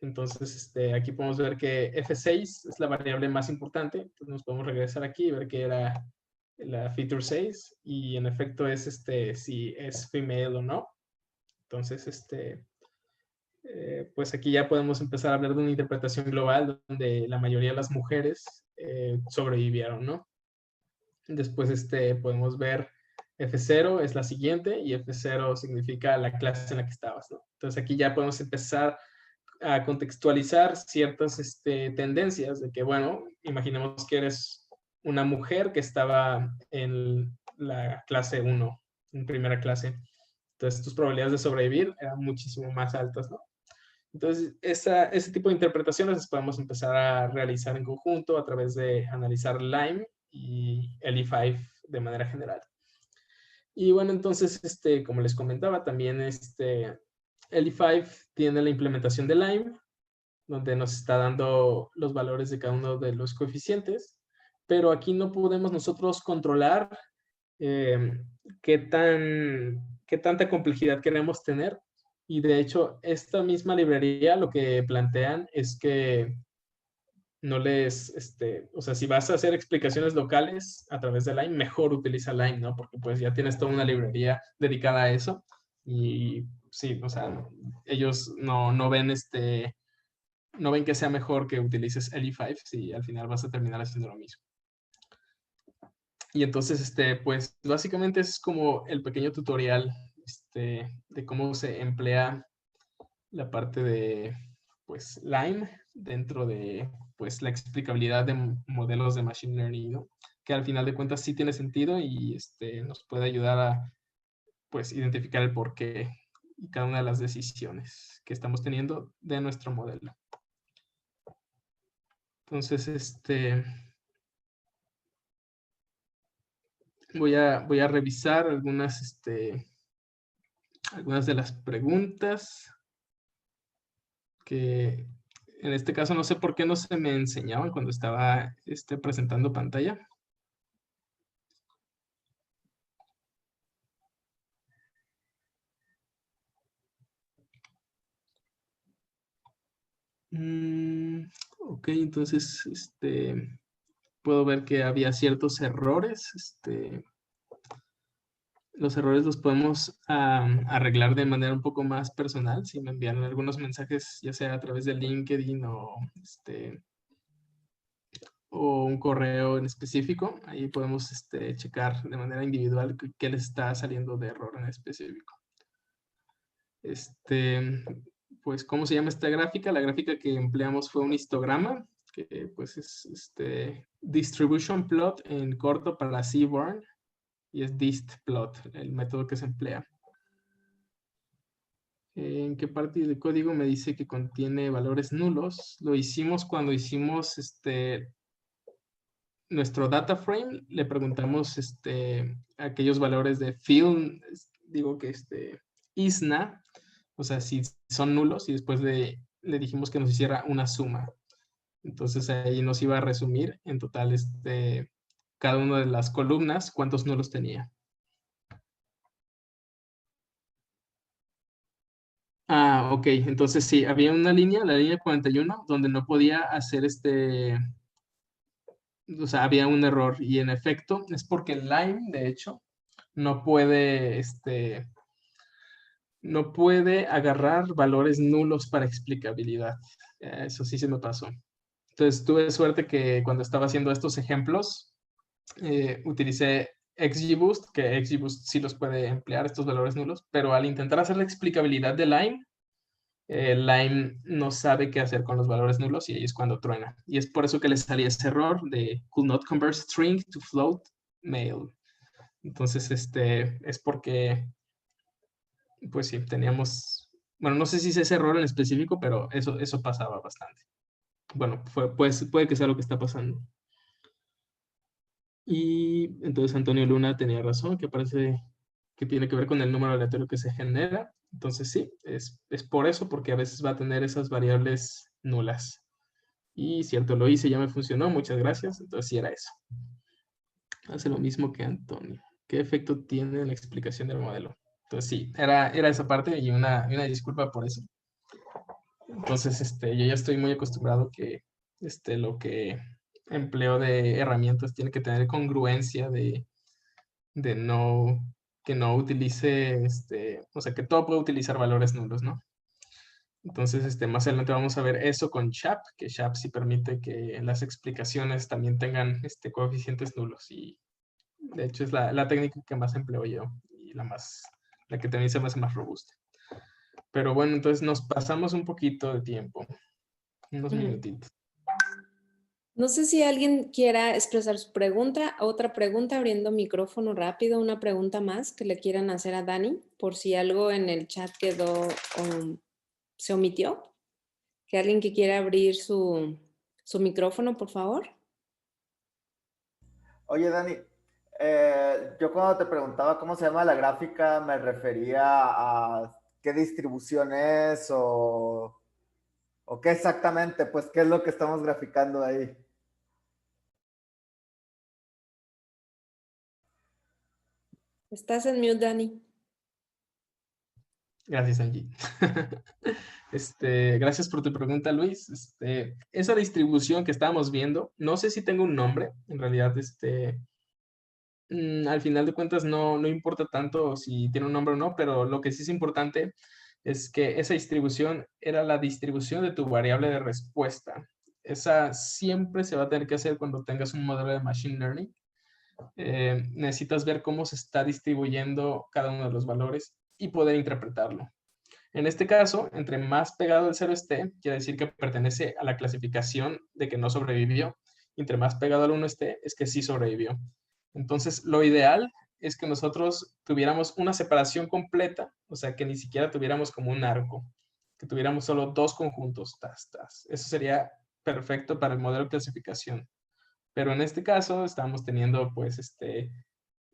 Entonces, aquí podemos ver que F6 es la variable más importante. Entonces nos podemos regresar aquí y ver que era la feature 6, y en efecto es si es female o no. Entonces, pues aquí ya podemos empezar a hablar de una interpretación global donde la mayoría de las mujeres sobrevivieron, ¿no? Después podemos ver F0 es la siguiente, y F0 significa la clase en la que estabas, ¿no? Entonces aquí ya podemos empezar a contextualizar ciertas tendencias de que, bueno, imaginemos que eres una mujer que estaba en la clase 1, en primera clase. Entonces tus probabilidades de sobrevivir eran muchísimo más altas, ¿no? Entonces, ese tipo de interpretaciones las podemos empezar a realizar en conjunto a través de analizar Lime y LE5 de manera general. Y bueno, entonces, como les comentaba, también LE5 tiene la implementación de Lime, donde nos está dando los valores de cada uno de los coeficientes, pero aquí no podemos nosotros controlar qué tanta complejidad queremos tener. Y de hecho, esta misma librería lo que plantean es que no les, o sea, si vas a hacer explicaciones locales a través de Lime, mejor utiliza Lime, ¿no? Porque pues ya tienes toda una librería dedicada a eso. Y sí, o sea, ellos no ven no ven que sea mejor que utilices LE5 si al final vas a terminar haciendo lo mismo. Y entonces, pues básicamente es como el pequeño tutorial de cómo se emplea la parte de pues Lime dentro de pues la explicabilidad de modelos de Machine Learning, ¿no? Que al final de cuentas sí tiene sentido, y nos puede ayudar a pues identificar el porqué y cada una de las decisiones que estamos teniendo de nuestro modelo. Entonces, voy a revisar algunas de las preguntas que en este caso no sé por qué no se me enseñaban cuando estaba presentando pantalla. Ok, entonces puedo ver que había ciertos errores. Los errores los podemos arreglar de manera un poco más personal. Si me envían algunos mensajes, ya sea a través de LinkedIn o un correo en específico, ahí podemos checar de manera individual qué les está saliendo de error en específico. Pues, ¿cómo se llama esta gráfica? La gráfica que empleamos fue un histograma, que pues es distribution plot en corto para Seaborn, y es distplot, el método que se emplea. ¿En qué parte del código me dice que contiene valores nulos? Lo hicimos cuando hicimos nuestro data frame, le preguntamos aquellos valores de fill, digo que isNA, o sea, si son nulos, y después le dijimos que nos hiciera una suma. Entonces ahí nos iba a resumir en total cada una de las columnas cuántos nulos tenía. Ah, ok. Entonces sí, había una línea, la línea 41, donde no podía hacer o sea, había un error. Y en efecto, es porque Lime, de hecho, no puede, no puede agarrar valores nulos para explicabilidad. Eso sí se me pasó. Entonces tuve suerte que cuando estaba haciendo estos ejemplos, utilicé XGBoost, que XGBoost sí los puede emplear, estos valores nulos, pero al intentar hacer la explicabilidad de Lime, Lime no sabe qué hacer con los valores nulos y ahí es cuando truena. Y es por eso que le salía ese error de could not convert string to float mail. Entonces, es porque, pues sí, teníamos, bueno, no sé si es ese error en específico, pero eso pasaba bastante. Bueno, pues, puede que sea lo que está pasando. Y entonces Antonio Luna tenía razón, que parece que tiene que ver con el número aleatorio que se genera. Entonces sí, es por eso, porque a veces va a tener esas variables nulas. Y cierto, lo hice, ya me funcionó, muchas gracias. Entonces sí era eso. Hace lo mismo que Antonio. ¿Qué efecto tiene en la explicación del modelo? Entonces sí, era esa parte y una disculpa por eso. Entonces, yo ya estoy muy acostumbrado que lo que empleo de herramientas tiene que tener congruencia de no, que no utilice, o sea, que todo puede utilizar valores nulos, ¿no? Entonces, más adelante vamos a ver eso con SHAP, que SHAP sí permite que las explicaciones también tengan coeficientes nulos. Y de hecho es la técnica que más empleo yo y la que también se me hace más robusta. Pero bueno, entonces nos pasamos un poquito de tiempo, unos minutitos. No sé si alguien quiera expresar su pregunta, otra pregunta, abriendo micrófono rápido, una pregunta más que le quieran hacer a Dani, por si algo en el chat quedó o se omitió. Que alguien que quiera abrir su micrófono, por favor. Oye, Dani, yo cuando te preguntaba cómo se llama la gráfica, me refería a qué distribución es o qué exactamente, pues qué es lo que estamos graficando ahí. Estás en mute, Dani. Gracias, Angie. Gracias por tu pregunta, Luis. Esa distribución que estábamos viendo, no sé si tengo un nombre, en realidad, al final de cuentas no importa tanto si tiene un nombre o no, pero lo que sí es importante es que esa distribución era la distribución de tu variable de respuesta. Esa siempre se va a tener que hacer cuando tengas un modelo de Machine Learning. Necesitas ver cómo se está distribuyendo cada uno de los valores y poder interpretarlo. En este caso, entre más pegado el 0 esté, quiere decir que pertenece a la clasificación de que no sobrevivió. Entre más pegado al 1 esté, es que sí sobrevivió. Entonces, lo ideal es que nosotros tuviéramos una separación completa, o sea, que ni siquiera tuviéramos como un arco, que tuviéramos solo dos conjuntos, Eso sería perfecto para el modelo de clasificación. Pero en este caso estamos teniendo pues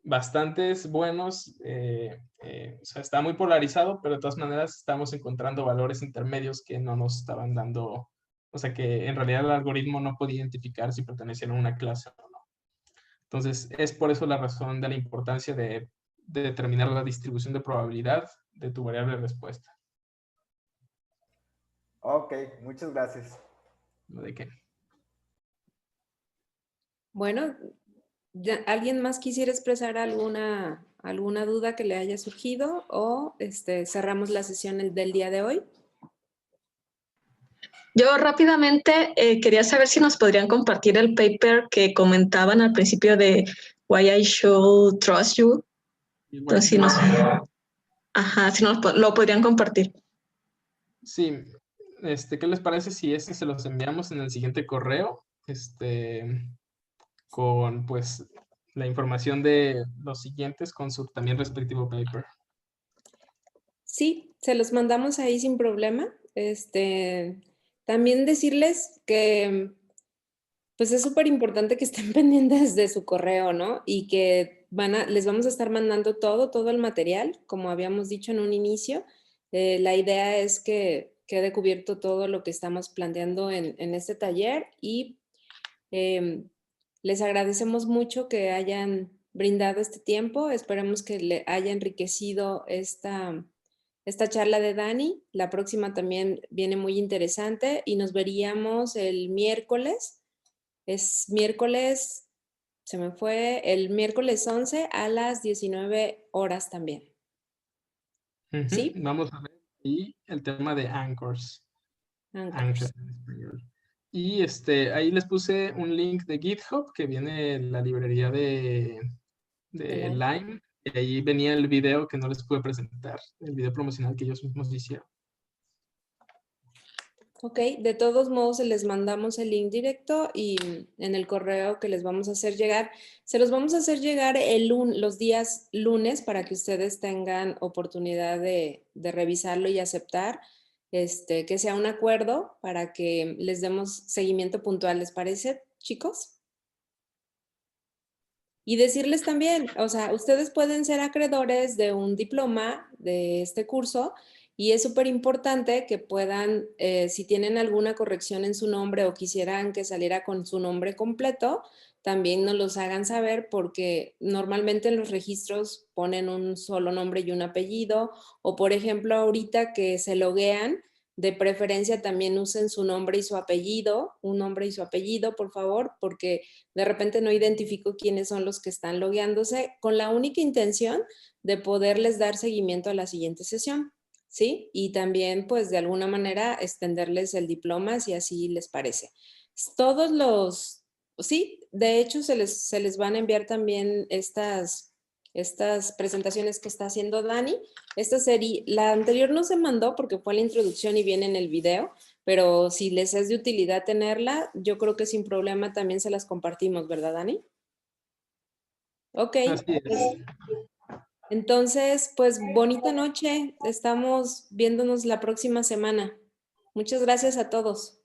bastantes buenos, o sea, está muy polarizado, pero de todas maneras estamos encontrando valores intermedios que no nos estaban dando, o sea, que en realidad el algoritmo no podía identificar si pertenecían a una clase o no. Entonces, es por eso la razón de la importancia de determinar la distribución de probabilidad de tu variable de respuesta. Ok, muchas gracias. ¿De qué? Bueno, ¿alguien más quisiera expresar alguna duda que le haya surgido o cerramos la sesión del día de hoy? Yo rápidamente quería saber si nos podrían compartir el paper que comentaban al principio de Why I Should Trust You. Entonces, si nos lo podrían compartir. Sí, ¿qué les parece si se los enviamos en el siguiente correo? Con pues la información de los siguientes con su también respectivo paper. Sí, se los mandamos ahí sin problema. También decirles que pues es súper importante que estén pendientes de su correo, ¿no? Y que les vamos a estar mandando todo el material, como habíamos dicho en un inicio. La idea es que quede cubierto todo lo que estamos planteando en este taller y les agradecemos mucho que hayan brindado este tiempo. Esperemos que le haya enriquecido esta charla de Dani. La próxima también viene muy interesante y nos veríamos el miércoles. Es miércoles, se me fue, el miércoles 11 a las 19 horas también. ¿Sí? Vamos a ver y el tema de anchors. Anchors en español. Y ahí les puse un link de GitHub que viene en la librería de Lime. Y ahí venía el video que no les pude presentar, el video promocional que ellos mismos hicieron. Ok, de todos modos les mandamos el link directo y en el correo que les vamos a hacer llegar, se los vamos a hacer llegar los días lunes para que ustedes tengan oportunidad de revisarlo y aceptar, que sea un acuerdo para que les demos seguimiento puntual, ¿les parece, chicos? Y decirles también, o sea, ustedes pueden ser acreedores de un diploma de este curso y es súper importante que puedan, si tienen alguna corrección en su nombre o quisieran que saliera con su nombre completo, también nos los hagan saber porque normalmente en los registros ponen un solo nombre y un apellido o por ejemplo ahorita que se loguean, de preferencia también usen su nombre y su apellido, un nombre y su apellido, por favor, porque de repente no identifico quiénes son los que están logueándose con la única intención de poderles dar seguimiento a la siguiente sesión, ¿sí? Y también, pues, de alguna manera extenderles el diploma si así les parece. Todos los, sí, de hecho se les van a enviar también estas presentaciones que está haciendo Dani. Esta serie, la anterior no se mandó porque fue la introducción y viene en el video, pero si les es de utilidad tenerla, yo creo que sin problema también se las compartimos, ¿verdad, Dani? Ok. Así es. Entonces, pues bonita noche. Estamos viéndonos la próxima semana. Muchas gracias a todos.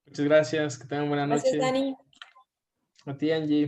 Muchas gracias. Que tengan buena noche. Gracias, Dani. A ti, Angie.